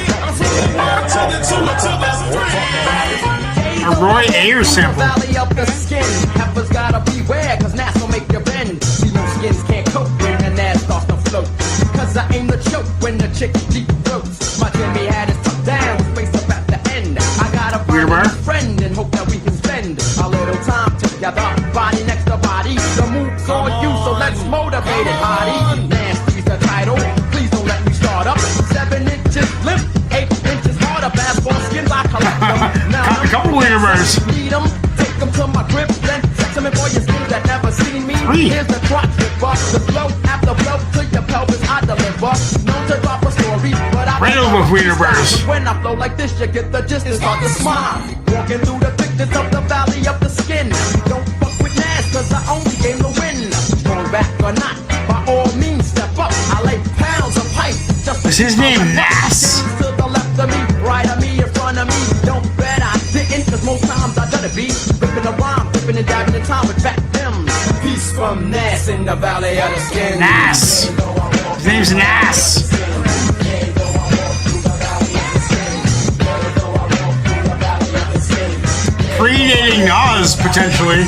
A Roy Ayers sample. Valley of the skin, heifers gotta beware, cause Nas will make you bend. See, no skins can't cope when the Nas starts to float. Cause I aim the choke when the chick deep throats. My Jimmy had his tucked down, face up at the end. I gotta find a new friend and hope that we can spend a little time together, body next to body. The move's on you, so let's motivate it, hottie. Nasty's the title, please don't let me start up. 7 inches limp, 8 inches harder. Basketball skins, I collect them. Now A couple Wienerburgers. need them, take them to my grip, then sex them for your skins that never seen me. Three. Here's the crotch ripper, the blow after blow to your pelvis I deliver. Known to drop a story, but I Right over with Wienerburgers. when I flow like this, you get the gist and start to smile. Walking through the thickness of the valley of the skin. Don't fuck with Nas, cause I only game to win. Strong back or not, by all means step up. I lay pounds of pipe. Is his name Nas? To the left of me, right of me, in front of me. Don't bet I didn't, cause most times I done it be. Ripping the rhyme, ripping and dabbing the time with back them. Peace from Nas in the valley of the skin. Nas. His name's Nas. Predating Nas, potentially.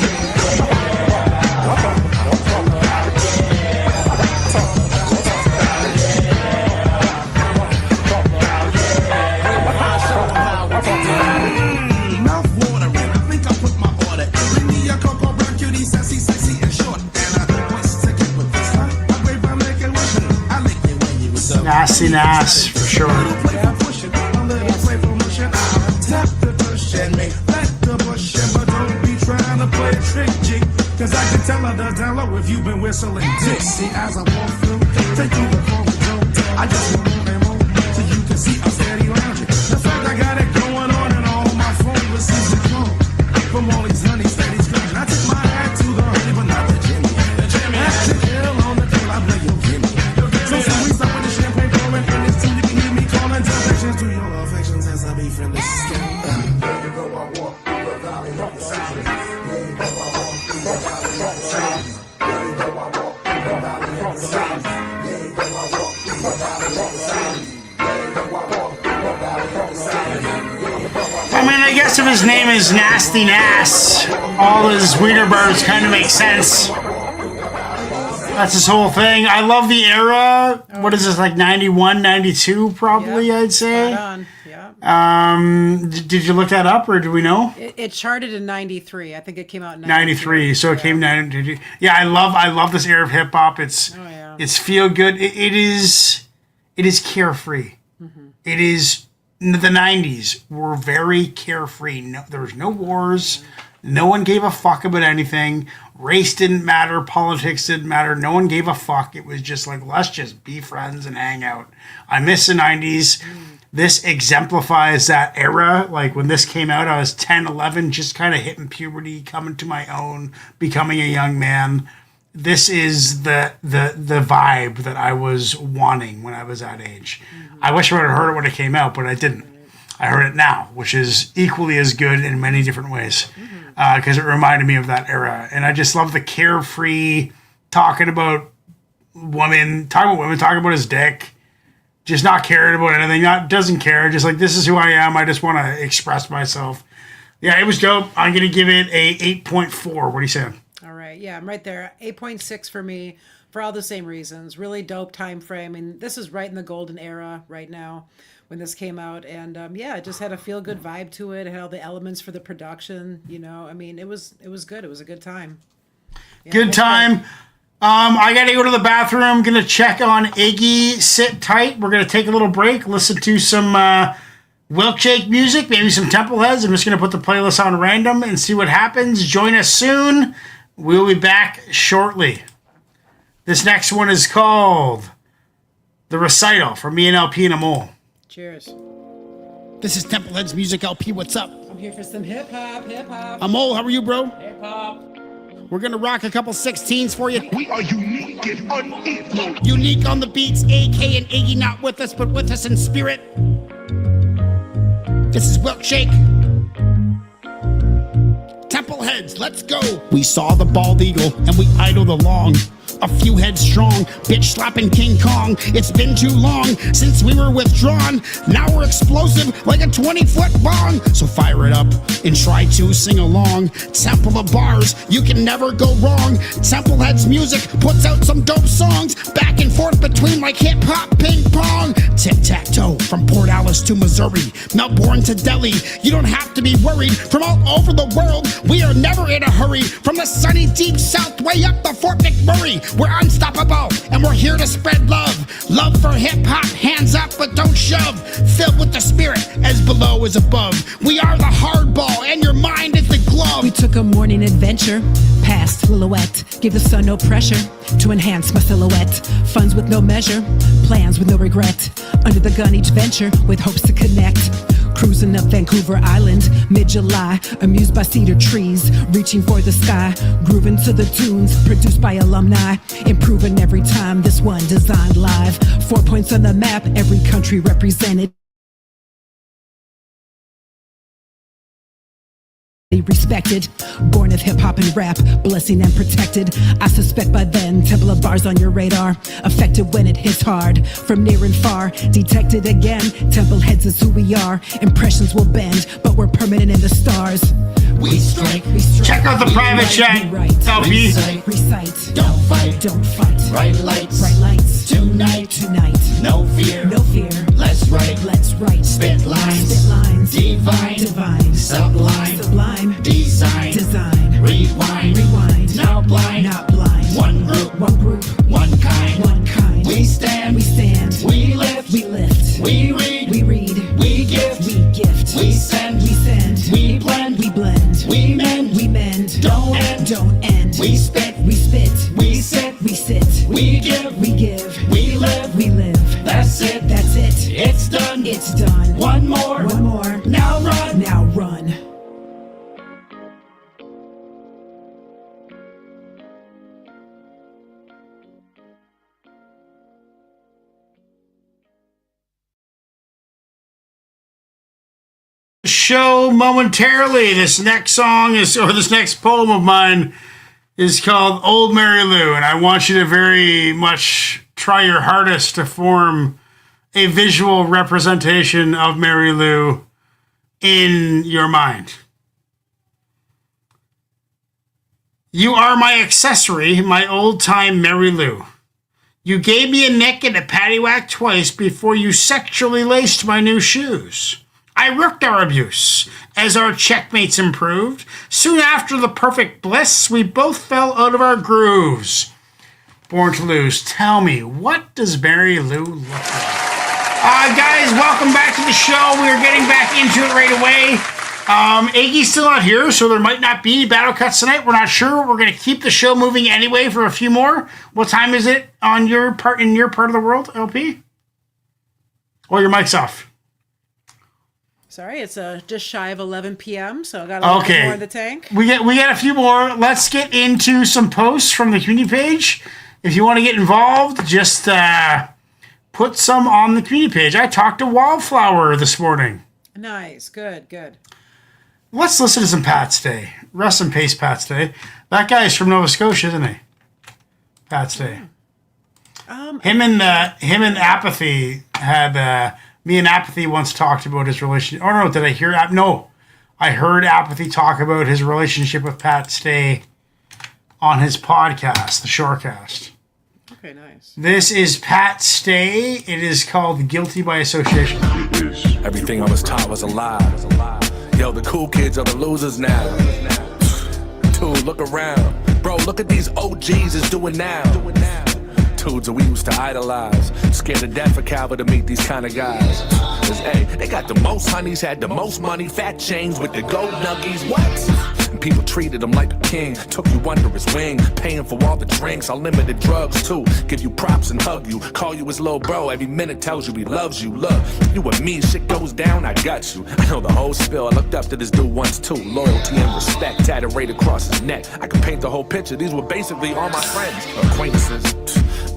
Mouth watering, I think I put my order. Bring me a cocoa brown cutie, sassy, sexy, and short. And I once to get with this, huh? I grab my make it wish. I lick it when you was up. Nasty Nas, for sure. Play for pushing, a little play for mushing. I tap the push and make let the push, but don't be trying to play a trick, G. Cause I can tell her the down low if you've been whistling Dixie as I walk through. Take you the corridor. I just want more and more, so you can see I'm steady lounging. The fact I got it going on and all my phone receives the call from all these honeys that he's scratching. I tip my hat to the honey, but not the Jimmy. The Jimmy has to kill on the tail. I play your Jimmy. So we stop with the champagne pouring and this too you can hear me calling temptations to your affections as I be friendly skin. There you go, I walk through the valley of the silence. There you go, I walk through the valley of the silence. There you go, I walk through the valley of the silence. There you go, I walk through the valley of the silence. There you go, I walk through the valley of the silence. I mean, I guess if his name is Nasty Nas, all his Wienerburgers kind of make sense. That's his whole thing. I love the era. What is this, like 91, 92 probably, I'd say? Spot on. Yeah. Did you look that up or do we know? It charted in 93. I think it came out in 93. So it came 93. Yeah, I love this era of hip hop. It's feel good. It is carefree. It is the 90s were very carefree. No, there was no wars. No one gave a fuck about anything. Race didn't matter. Politics didn't matter. No one gave a fuck. It was just like, let's just be friends and hang out. I miss the 90s. this exemplifies that era. Like when this came out, I was 10, 11, just kind of hitting puberty, coming to my own, becoming a young man. This is the vibe that I was wanting when I was that age. I wish I would have heard it when it came out, but I didn't. I heard it now, which is equally as good in many different ways, because it reminded me of that era. And I just love the carefree talking about women, talking about his dick, just not caring about anything, doesn't care, just like, this is who I am, I just want to express myself. Yeah, it was dope. I'm going to give it a 8.4. What are you saying? All right. Yeah, I'm right there. 8.6 for me for all the same reasons. Really dope time frame. And this is right in the golden era right now when this came out. And yeah, it just had a feel good vibe to it. It had all the elements for the production, you know. I mean, it was good. It was a good time. Yeah, good time. I got to go to the bathroom. Going to check on Iggy. Sit tight. We're going to take a little break, listen to some Wilkshake music, maybe some Temple Heads. I'm just going to put the playlist on random and see what happens. Join us soon. We'll be back shortly. This next one is called The Recital from me and LP and Amol. Cheers. This is Temple Heads Music LP. What's up? I'm here for some hip hop. Amol, how are you, bro? Hip hop. We're gonna rock a couple 16s for you. We are unique and unequal. Unique on the beats, AK and Iggy not with us, but with us in spirit. This is Wilkshake. Temple Heads, let's go. We saw the bald eagle and we idled along. A few heads strong, bitch slapping King Kong. It's been too long since we were withdrawn. Now we're explosive like a 20-foot bong. So fire it up and try to sing along. Temple of bars, you can never go wrong. Temple Heads Music puts out some dope songs. Back and forth between like hip-hop ping pong. Tic-tac-toe from Port Alice to Missouri. Melbourne to Delhi, you don't have to be worried. From all over the world, we are never in a hurry. From the sunny deep south way up to Fort McMurray. We're unstoppable, and we're here to spread love. Love for hip-hop, hands up, but don't shove. Filled with the spirit, as below is above. We are the hardball, and your mind is the glove. We took a morning adventure, past Lillooet. Give the sun no pressure to enhance my silhouette. Funds with no measure, plans with no regret. Under the gun each venture with hopes to connect. Cruising up Vancouver Island, mid-July, amused by cedar trees, reaching for the sky, grooving to the tunes produced by alumni, improving every time. This one designed live. 4 points on the map, every country represented. Respected, born of hip-hop and rap, blessing and protected. I suspect by then, Temple of Bars on your radar, affected when it hits hard, from near and far, detected again. Temple Heads is who we are, impressions will bend, but we're permanent in the stars. We strike, check out the private chat. LP. Recite, don't fight, bright lights, tonight, no fear, let's write, spit lines, divine, sublime, design, rewind, not blind, one group, one kind, we stand, we lift, we read, we gift, we send, we blend, we mend, don't end, we spit, we sit, we give, we live, that's it, it's done, one more, now run. Show momentarily. This next poem of mine is called Old Mary Lou, and I want you to very much try your hardest to form a visual representation of Mary Lou in your mind. You are my accessory, my old-time Mary Lou. You gave me a nick and a paddywhack twice before you sexually laced my new shoes. I rooked our abuse as our checkmates improved. Soon after the perfect bliss, we both fell out of our grooves. Born to Lose, tell me, what does Mary Lou look like? Guys, welcome back to the show. We are getting back into it right away. Iggy's still not here, so there might not be battle cuts tonight. We're not sure. We're going to keep the show moving anyway for a few more. What time is it on your part, in your part of the world, LP? Oh, your mic's off. Sorry, it's just shy of 11 p.m., so I got a little bit more in the tank. We get a few more. Let's get into some posts from the community page. If you want to get involved, just put some on the community page. I talked to Wildflower this morning. Nice. Good. Let's listen to some Pat Stay. Rest in peace, Pat Stay. That guy is from Nova Scotia, isn't he? Pat Stay. Him and Apathy had... me and Apathy once talked about his relationship. Oh, no, did I hear... No. I heard Apathy talk about his relationship with Pat Stay on his podcast, the Shorecast. Okay, nice. This is Pat Stay. It is called Guilty by Association. Everything I was taught was a lie. Yo, the cool kids are the losers now. Dude, look around. Bro, look at these OGs is doing now. Dudes that we used to idolize. Scared to death for Calvin to meet these kind of guys. Cause, hey, they got the most honeys, had the most money, fat chains with the gold nuggies. What? And people treated him like a king. Took you under his wing, paying for all the drinks, unlimited drugs too. Give you props and hug you, call you his little bro. Every minute tells you he loves you. Look, you and me, shit goes down, I got you. I know the whole spill. I looked up to this dude once too. Loyalty and respect tatted right across his neck. I could paint the whole picture. These were basically all my friends, acquaintances.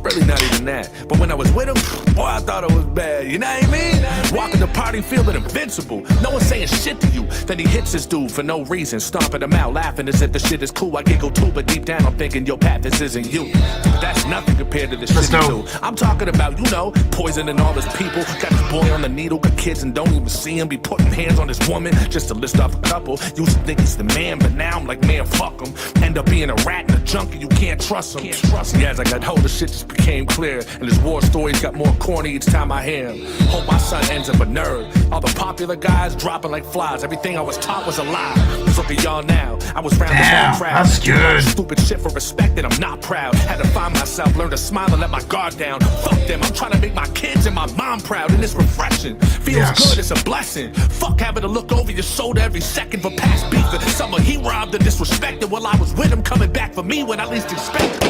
Really not even that. But when I was with him, boy, I thought it was bad. You know what I mean? Walking the party feeling invincible. No one saying shit to you. Then he hits this dude for no reason. Stomping him out, laughing as if the shit is cool. I giggle too, but deep down I'm thinking, yo, Pat, this isn't you. But that's nothing compared to the shit you do. I'm talking about, you know, poisoning all his people. Got his boy on the needle, got kids and don't even see him. Be putting hands on his woman, just to list off a couple. Used to think he's the man, but now I'm like, man, fuck him. End up being a rat and a junkie, you can't trust him. Yeah, as I got hold of shit just became clear. And his war stories got more corny each time I hear him. Hope my son ends up a nerd. All the popular guys dropping like flies. Everything I was taught was a lie. Look at y'all now. I was round this whole crowd. That's good. Stupid shit for respect and I'm not proud. Had to find myself, learn to smile and let my guard down. Fuck them, I'm trying to make my kids and my mom proud. And it's refreshing. Feels good, it's a blessing. Fuck having to look over your shoulder every second for past beef. Summer he robbed and disrespected while I was with him, coming back for me when I least expected.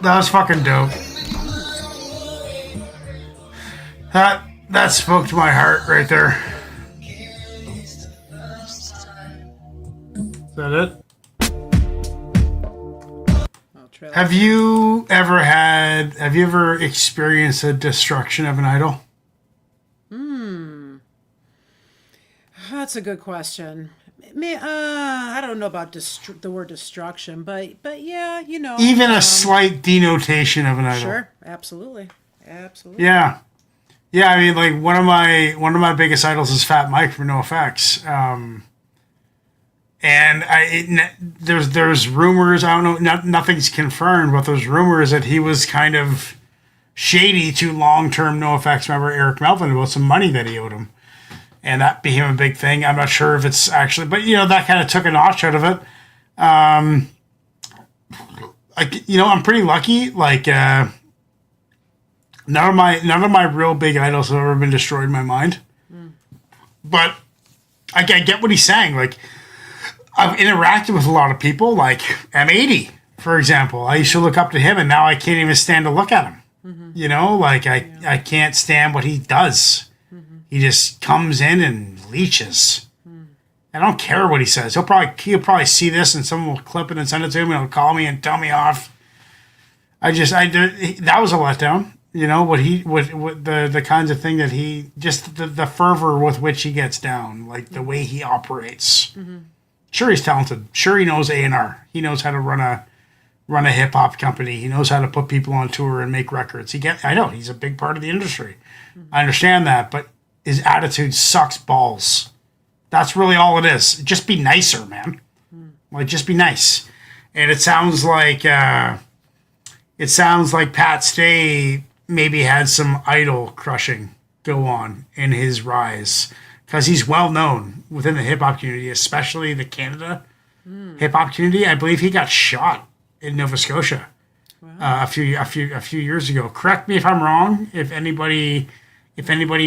That was fucking dope. That spoke to my heart right there. Is that it? Have you ever experienced a destruction of an idol? That's a good question. I don't know about the word destruction, but yeah, you know. Even a slight denotation of an idol. Sure, absolutely. Yeah. Yeah, I mean, like one of my biggest idols is Fat Mike from NoFX. And there's rumors, I don't know, nothing's confirmed, but there's rumors that he was kind of shady to long-term NoFX member Eric Melvin about some money that he owed him. And that became a big thing. I'm not sure if it's actually, but you know, that kind of took a notch out of it. I'm pretty lucky. Like, none of my real big idols have ever been destroyed in my mind. But I get what he's saying. Like, I've interacted with a lot of people, like M80, for example. I used to look up to him, and now I can't even stand to look at him. You know, like I can't stand what he does. He just comes in and leeches. I don't care what he says. He'll probably see this, and someone will clip it and send it to him, and he'll call me and tell me off. That was a letdown. You know what the kinds of thing that he just the fervor with which he gets down, like the way he operates. Sure, he's talented. Sure, he knows A&R. He knows how to run a hip hop company. He knows how to put people on tour and make records. I know he's a big part of the industry. I understand that, but his attitude sucks balls. That's really all it is. Just be nicer, man. Like, just be nice. And it sounds like Pat Stay maybe had some idol crushing go on in his rise, because he's well known within the hip hop community, especially the Canada hip hop community. I believe he got shot in Nova Scotia a few years ago. Correct me if I'm wrong. If anybody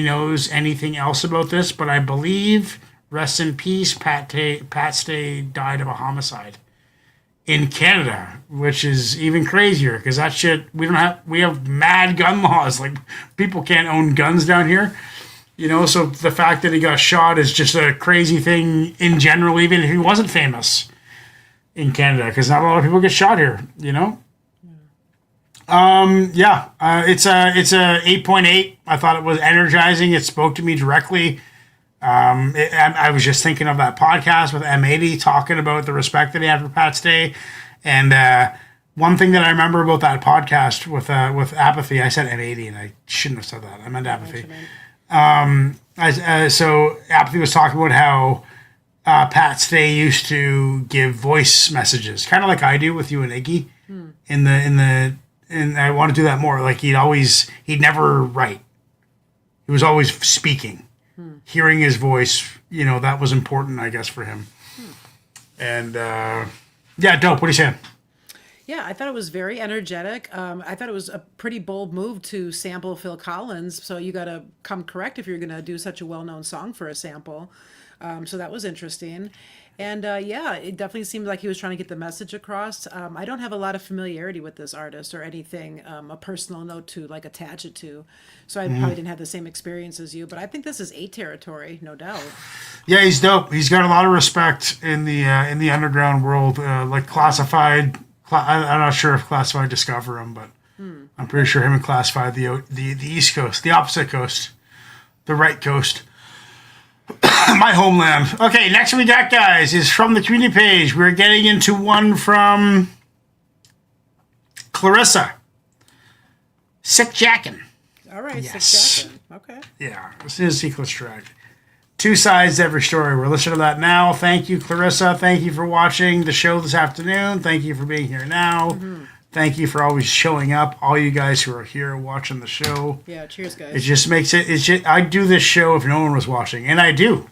knows anything else about this, but I believe, rest in peace, Pat Stay died of a homicide in Canada, which is even crazier because that shit, we have mad gun laws. Like, people can't own guns down here. You know, so the fact that he got shot is just a crazy thing in general, even if he wasn't famous in Canada, because not a lot of people get shot here, you know? It's a 8.8. I thought it was energizing. It spoke to me directly. I was just thinking of that podcast with M80 talking about the respect that he had for Pat's Day. And one thing that I remember about that podcast with Apathy, I said M80 and I shouldn't have said that. I meant Apathy. So Apathy was talking about how Pat Stay used to give voice messages, kind of like I do with you and Iggy. And I want to do that more. Like he'd never write. He was always speaking. Hearing his voice, you know, that was important, I guess, for him. And dope. What are you saying? Yeah, I thought it was very energetic. I thought it was a pretty bold move to sample Phil Collins. So you got to come correct if you're going to do such a well-known song for a sample. So that was interesting. And it definitely seemed like he was trying to get the message across. I don't have a lot of familiarity with this artist or anything, a personal note to like attach it to. So I probably didn't have the same experience as you, but I think this is A territory, no doubt. Yeah, he's dope. He's got a lot of respect in the underground world, like Classified. I'm not sure if Classified discover him, but I'm pretty sure him and Classified, the East Coast, the opposite coast, the right coast. My homeland. Okay, next we got, guys, is from the community page. We're getting into one from Clarissa. Sick Jackin'. All right, yes. Sick Jackin'. Okay. Yeah, this is a sequence track. 2 sides to every story. We're listening to that now. Thank you, Clarissa. Thank you for watching the show this afternoon. Thank you for being here now. Thank you for always showing up. All you guys who are here watching the show. Yeah, cheers, guys. It just makes it. It's just, I'd do this show if no one was watching, and I do.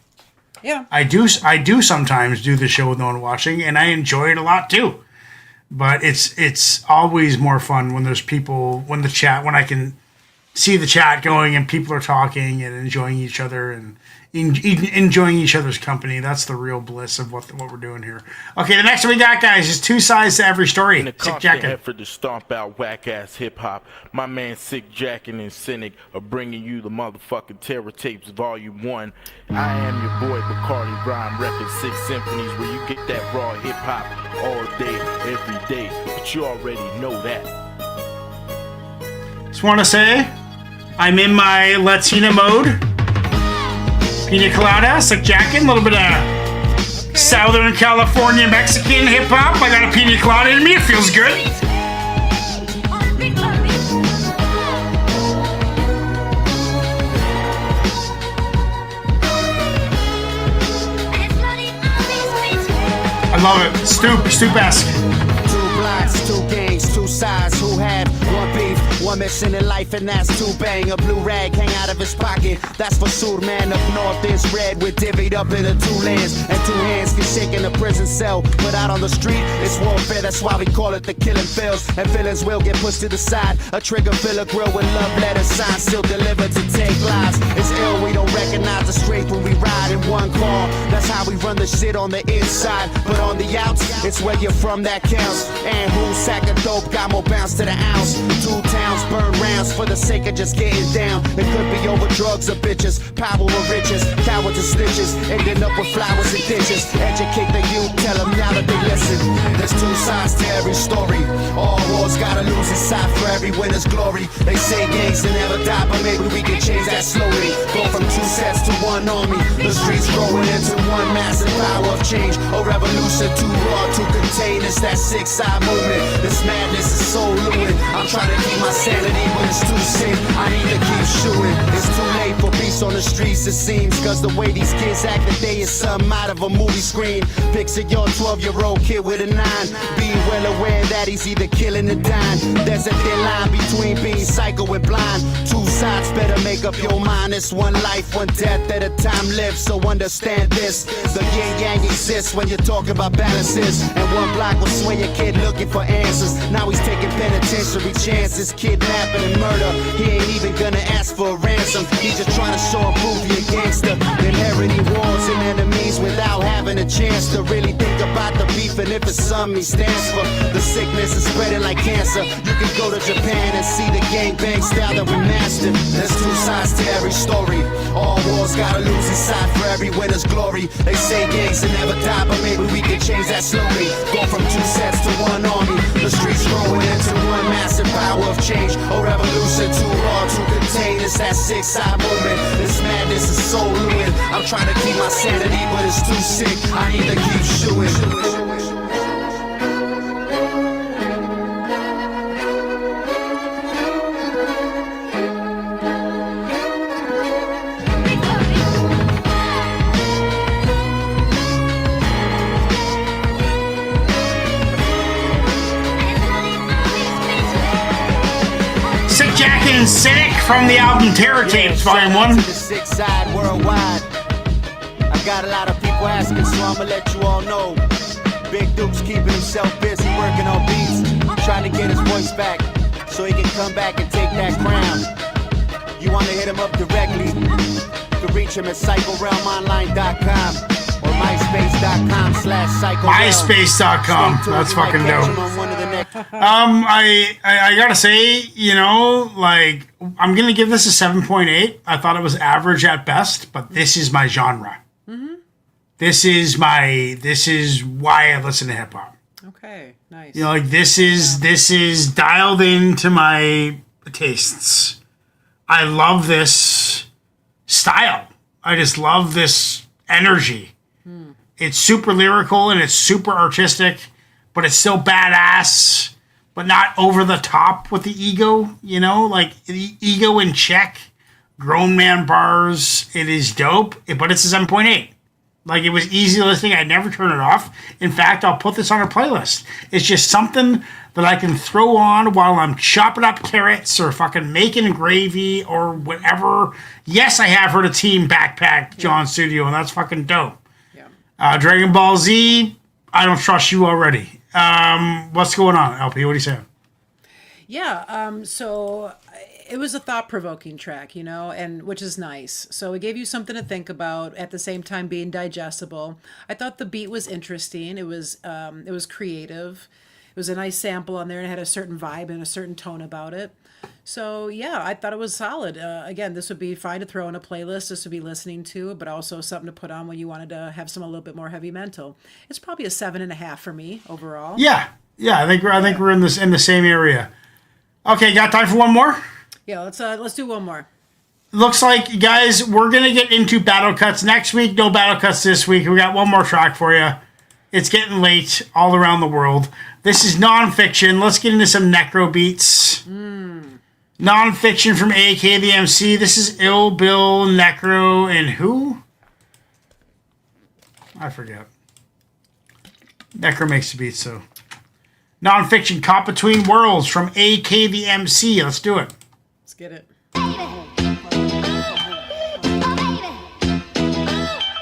Yeah. I do sometimes do the show with no one watching, and I enjoy it a lot too. But it's always more fun when there's people, when I can see the chat going and people are talking and enjoying each other and enjoying each other's company. That's the real bliss of what we're doing here. Okay, the next one we got, guys, is 2 sides to every story. In a constant effort to stomp out whack-ass hip-hop, my man Sick Jackin' and Cynic are bringing you the motherfucking Terror Tapes Volume 1. I am your boy Bacardi Rhyme, reppin' 6 symphonies where you get that raw hip-hop all day, every day. But you already know that. Just want to say, I'm in my Latina mode. Pina Colada, Sick Jackin', a little bit of Southern California Mexican hip-hop. I got a Pina Colada in me, it feels good. I love it. Stoop-esque. 2 blocks, 2 gangs, 2 sides, who had 1 beef, 1 mission in life, and that's 2 bang. A blue rag hang out of his pocket, that's for Sur, man. Up north is red, we're divvied up into 2 lands, and 2 hands can shake in a prison cell. But out on the street, it's warfare, that's why we call it the killing fields. And villains will get pushed to the side, a trigger fill a grill with love letters signed, still delivered to take lives. It's ill, we don't recognize the strength when we ride in 1 car. That's how we run the shit on the inside, but on the outs, it's where you're from that counts. And who sack of dope got more bounce to the ounce. 2 towns burn rounds for the sake of just getting down. It could be over drugs or bitches, power or riches, cowards and snitches, ending up with flowers and dishes. Educate the youth, tell them now that they listen. There's 2 sides to every story. All wars gotta lose its side for every winner's glory. They say gangs will never die, but maybe we can change that slowly. Go from 2 sets to 1 army. The streets growing into 1 massive power of change. A revolution too raw to contain. It's that 6-side movement. This madness is so lewd. I'm trying to keep my sanity when it's too sick. I need to keep shooting. It's too late for peace on the streets, it seems. Cause the way these kids act today is something out of a movie screen. Picture your 12-year-old kid with a 9. Be well aware that he's either killing or dying. There's a thin line between being psycho and blind. 2 sides, better make up your mind. It's 1 life, 1 death at a time lived. So understand this. The yin-yang exists when you're talking about balances. And 1 block will sway your kid looking for answers. Now he's taking penitentiary chances, kidnapping and murder. He ain't even gonna ask for a ransom. He's just trying to show and prove he a gangster. Inheriting wars and enemies without having a chance to really think about the beef and if it's something he stands for. The sickness is spreading like cancer. You can go to Japan and see the gangbang style that we mastered. There's two sides to every story. All wars got a losing side for every winner's glory. They say gangs will never die, but maybe we can change that slowly. Go from two sets to one army. The streets growing into one massive power of change. A revolution too hard to contain. It's that six-side movement. This madness is so fluid. I'm trying to keep my sanity, but it's too sick. I need to keep shooting. Sick Jacket and Cynic from the album Terror Tapes, Volume 1. The sick side worldwide. I got a lot of people asking, so I'ma let you all know. Big Duke's keeping himself busy working on beats, trying to get his voice back so he can come back and take that crown. You wanna hit him up directly? You can reach him at psychorealmonline.com or myspace.com/psychorealm. MySpace.com. That's fucking dope. I gotta say, you know, like, I'm gonna give this a 7.8. I thought it was average at best, but this is my genre. This is why I listen to hip hop. Okay, nice. You know, like this is dialed into my tastes. I love this style. I just love this energy. It's super lyrical and it's super artistic, but it's still badass, but not over the top with the ego, you know, like the ego in check, grown man bars. It is dope, but it's a 7.8. Like, it was easy listening. I'd never turn it off. In fact, I'll put this on a playlist. It's just something that I can throw on while I'm chopping up carrots or fucking making gravy or whatever. Yes, I have heard of Team Backpack John Studio, and that's fucking dope. Dragon Ball Z, I don't trust you already. What's going on, LP? What are you saying? Yeah, so it was a thought-provoking track, you know, and which is nice. So it gave you something to think about at the same time being digestible. I thought the beat was interesting. It was creative. It was a nice sample on there and it had a certain vibe and a certain tone about it. So yeah, I thought it was solid. Again, this would be fine to throw in a playlist. This would be listening to, but also something to put on when you wanted to have some a little bit more heavy mental. It's probably a 7.5 for me overall. Yeah. I think we're in the same area. Okay, got time for one more? Yeah, let's do one more. Looks like, guys, we're gonna get into battle cuts next week. No battle cuts this week. We got one more track for you. It's getting late all around the world. This is Nonfiction. Let's get into some necro beats. Nonfiction from AK the MC. This is Ill Bill, Necro, and who? I forget. Necro makes the beats, so. Nonfiction, Caught Between Worlds from AK the MC. Let's do it. Let's get it.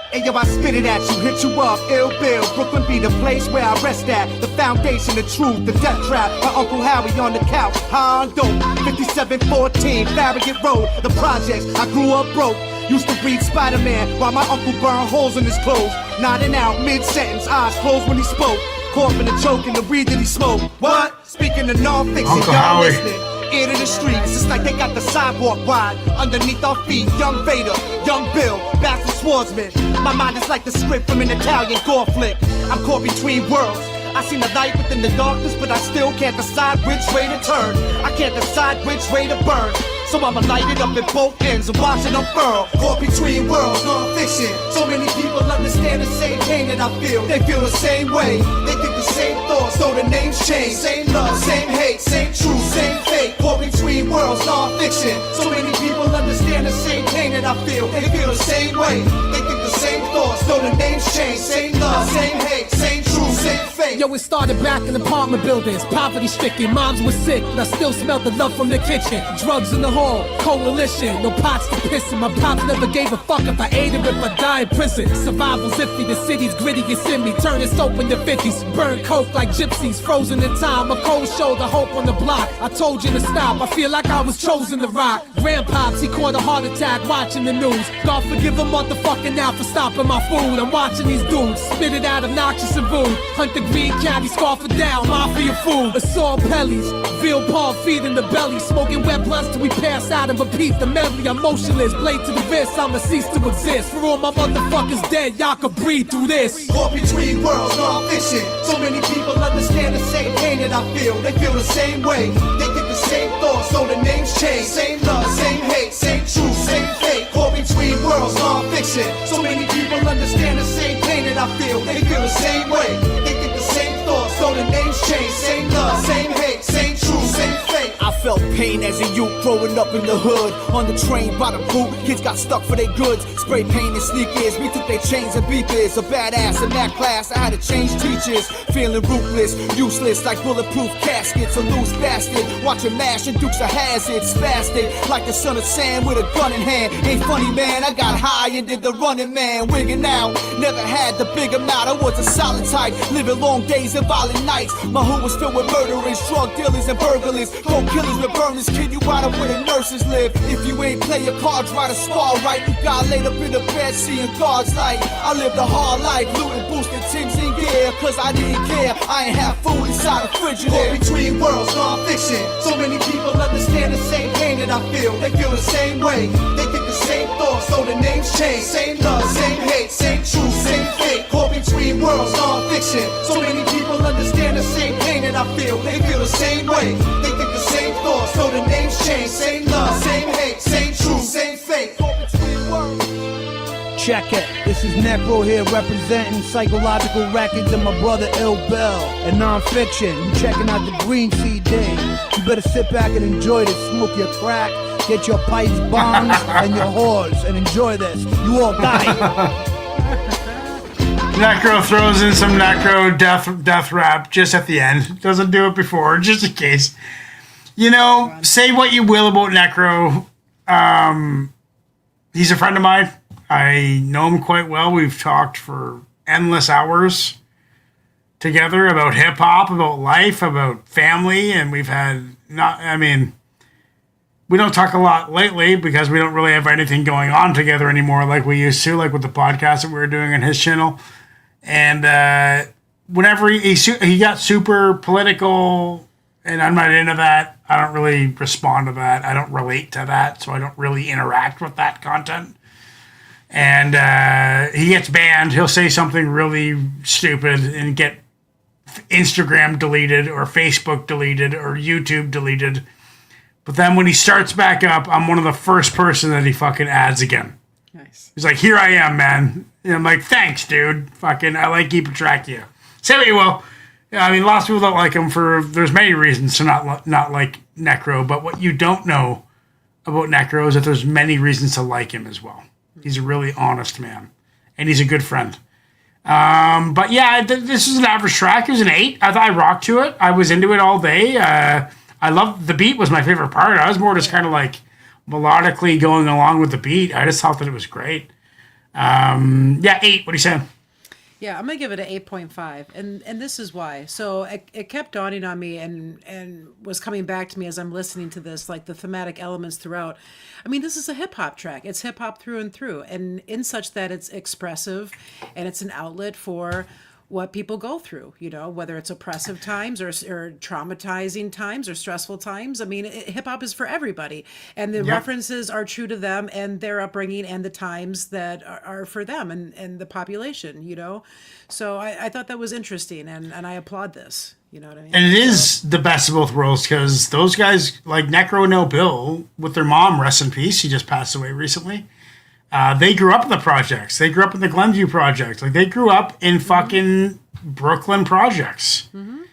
Hey yo, I spit it at you, hit you up, Ill Bill. Brooklyn be the place where I rest at. The foundation, the truth, the death trap. My Uncle Harry on the couch, high on dope. 5714, Farragut Road, the projects. I grew up broke. Used to read Spider-Man while my uncle burned holes in his clothes. Nodding out mid-sentence, eyes closed when he spoke. Coughing and choking the weed that he smoked. What? Speaking of non-fiction, Uncle y'all Howie. listening. Ear to the streets, it's like they got the sidewalk wide. Underneath our feet, young Vader, young Bill, bastard swordsman. My mind is like the script from an Italian gore flick. I'm caught between worlds. I see the light within the darkness, but I still can't decide which way to turn. I can't decide which way to burn. So I'ma light it up at both ends and watch it unfurl. Caught between worlds, non-fiction. So many people understand the same pain that I feel. They feel the same way. They think the same thoughts, though the names change. Same love, same hate, same truth, same fate. Caught between worlds, non-fiction. So many people understand the same pain that I feel. They feel the same way. They think the same thoughts, though the names change. Same love, same hate, same truth, same fate. Yo, it started back in apartment buildings, poverty stricken, moms were sick, but I still smelled the love from the kitchen. Drugs in the hall, coalition, no pots to piss in. My pops never gave a fuck if I ate him, if I die in prison. Survival's iffy, the city's gritty, it's in me. Turning soap in the 50s, burn coke like gypsies, frozen in time. A cold shoulder, hope on the block. I told you to stop, I feel like I was chosen to rock. Grandpops, he caught a heart attack watching the news. God forgive a motherfucker now for stopping my food. I'm watching these dudes spit it out obnoxious and rude. Hunt the Green County, scarf it down, mafia food. Assault pellies, veal paw feed in the belly. Smoking wet blunts till we pass out and repeat the memory. I'm motionless, blade to the wrist, I'ma cease to exist. For all my motherfuckers dead, y'all can breathe through this. Caught between worlds, non-fiction. So many people understand the same pain that I feel. They feel the same way. They get the same thoughts, so the names change. Same love, same hate, same truth, same fate. Caught between worlds, non-fiction. So many people understand the same pain that I feel. They feel the same way. They get the same thoughts, so the names change. Same love, same hate, same truth, same fate. I felt pain as a youth growing up in the hood. On the train by the boot, kids got stuck for their goods. Spray paint and sneakers, we took their chains and beepers. A badass in that class, I had to change teachers. Feeling ruthless, useless like bulletproof caskets. A loose bastard, watching MASH and Dukes of Hazzard. Spastic, like the son of Sam with a gun in hand. Ain't funny man, I got high and did the running man. Wigging out, never had the big amount. I was a solid type, living long days and violent nights. My hood was filled with murderers, drug dealers and burglars. Cold killers with burners, kid you out of where the nurses live. If you ain't play your cards right or spar right, you got laid up in the bed seeing God's light. I lived a hard life, looting boosted Timbs in gear, cause I didn't care. I ain't have food inside the Frigidaire. Between worlds, non-fiction. So many people understand the same pain that I feel. They feel the same way. They get the same thoughts, so the names change. Same love, same hate, same truth, same fate. Caught between worlds, non-fiction. So many people understand the same pain that I feel. They feel the same way. They think the same thoughts, so the names change. Same love, same hate, same truth, same fate. Caught between worlds. Check it. This is Necro here representing Psychological Records and my brother Ill Bill. And non-fiction, you checking out the Green CD. You better sit back and enjoy this. Smoke your crack, get your pipes, bongs, and your whores, and enjoy this. You all die. Necro throws in some Necro death rap just at the end. Doesn't do it before, just in case. You know, say what you will about Necro. He's a friend of mine. I know him quite well. We've talked for endless hours together about hip hop, about life, about family, and we've had we don't talk a lot lately because we don't really have anything going on together anymore like we used to, like with the podcast that we were doing on his channel. And whenever he got super political, and I'm not into that, I don't really respond to that. I don't relate to that, so I don't really interact with that content. And he gets banned. He'll say something really stupid and get Instagram deleted or Facebook deleted or YouTube deleted. But then when he starts back up, I'm one of the first person that he fucking adds again. Nice. He's like, here I am, man. And I'm like, thanks, dude. Fucking, I like keeping track of you. Say what you will. Yeah, I mean, lots of people don't like him there's many reasons to not like Necro. But what you don't know about Necro is that there's many reasons to like him as well. He's a really honest man, and he's a good friend. But yeah, this is an average track. It was an 8. I thought I rocked to it. I was into it all day. I loved the beat was my favorite part. I was more just kind of like melodically going along with the beat. I just thought that it was great. 8. What do you say? Yeah, I'm gonna give it an 8.5, and this is why. So it kept dawning on me and was coming back to me as I'm listening to this, like the thematic elements throughout. I mean, this is a hip hop track. It's hip hop through and through, and in such that it's expressive, and it's an outlet for what people go through, you know, whether it's oppressive times or traumatizing times or stressful times. I mean, hip hop is for everybody, and the references are true to them and their upbringing and the times that are for them and the population, you know. So I thought that was interesting, and I applaud this. You know what I mean? And it is the best of both worlds because those guys like Necro and Ill Bill with their mom, rest in peace. She just passed away recently. They grew up in the projects. They grew up in the Glenview projects. Like they grew up in fucking Brooklyn projects. Mm-hmm.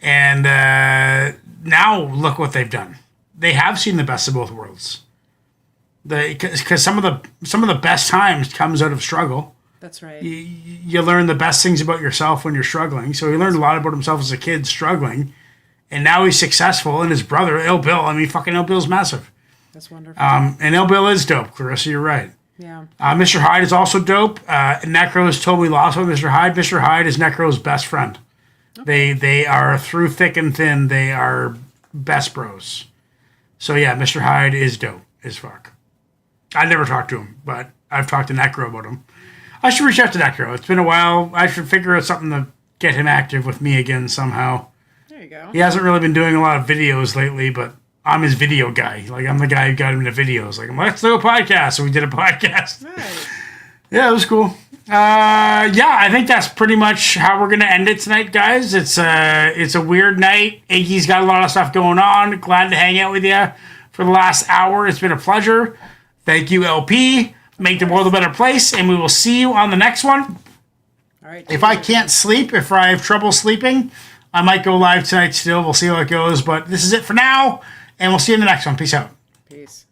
And now look what they've done. They have seen the best of both worlds. Because some of the best times comes out of struggle. That's right. You learn the best things about yourself when you're struggling. So he learned a lot about himself as a kid struggling. And now he's successful. And his brother, Ill Bill, I mean, fucking Ill Bill's massive. That's wonderful. And Ill Bill is dope, Clarissa. You're right. Yeah. Mr. Hyde is also dope. Necro has told me lots about Mr. Hyde. Mr. Hyde is Necro's best friend. Okay. They are through thick and thin. They are best bros. So yeah, Mr. Hyde is dope as fuck. I never talked to him, but I've talked to Necro about him. I should reach out to Necro. It's been a while. I should figure out something to get him active with me again somehow. There you go. He hasn't really been doing a lot of videos lately, but I'm his video guy. Like, I'm the guy who got him into videos. Like, let's do a podcast. So we did a podcast. Nice. Yeah, it was cool. Yeah, I think that's pretty much how we're going to end it tonight, guys. It's a weird night. Iggy's got a lot of stuff going on. Glad to hang out with you for the last hour. It's been a pleasure. Thank you, LP. Make the world a better place, and we will see you on the next one. All right. If I can't sleep, if I have trouble sleeping, I might go live tonight still. We'll see how it goes. But this is it for now, and we'll see you in the next one. Peace out. Peace.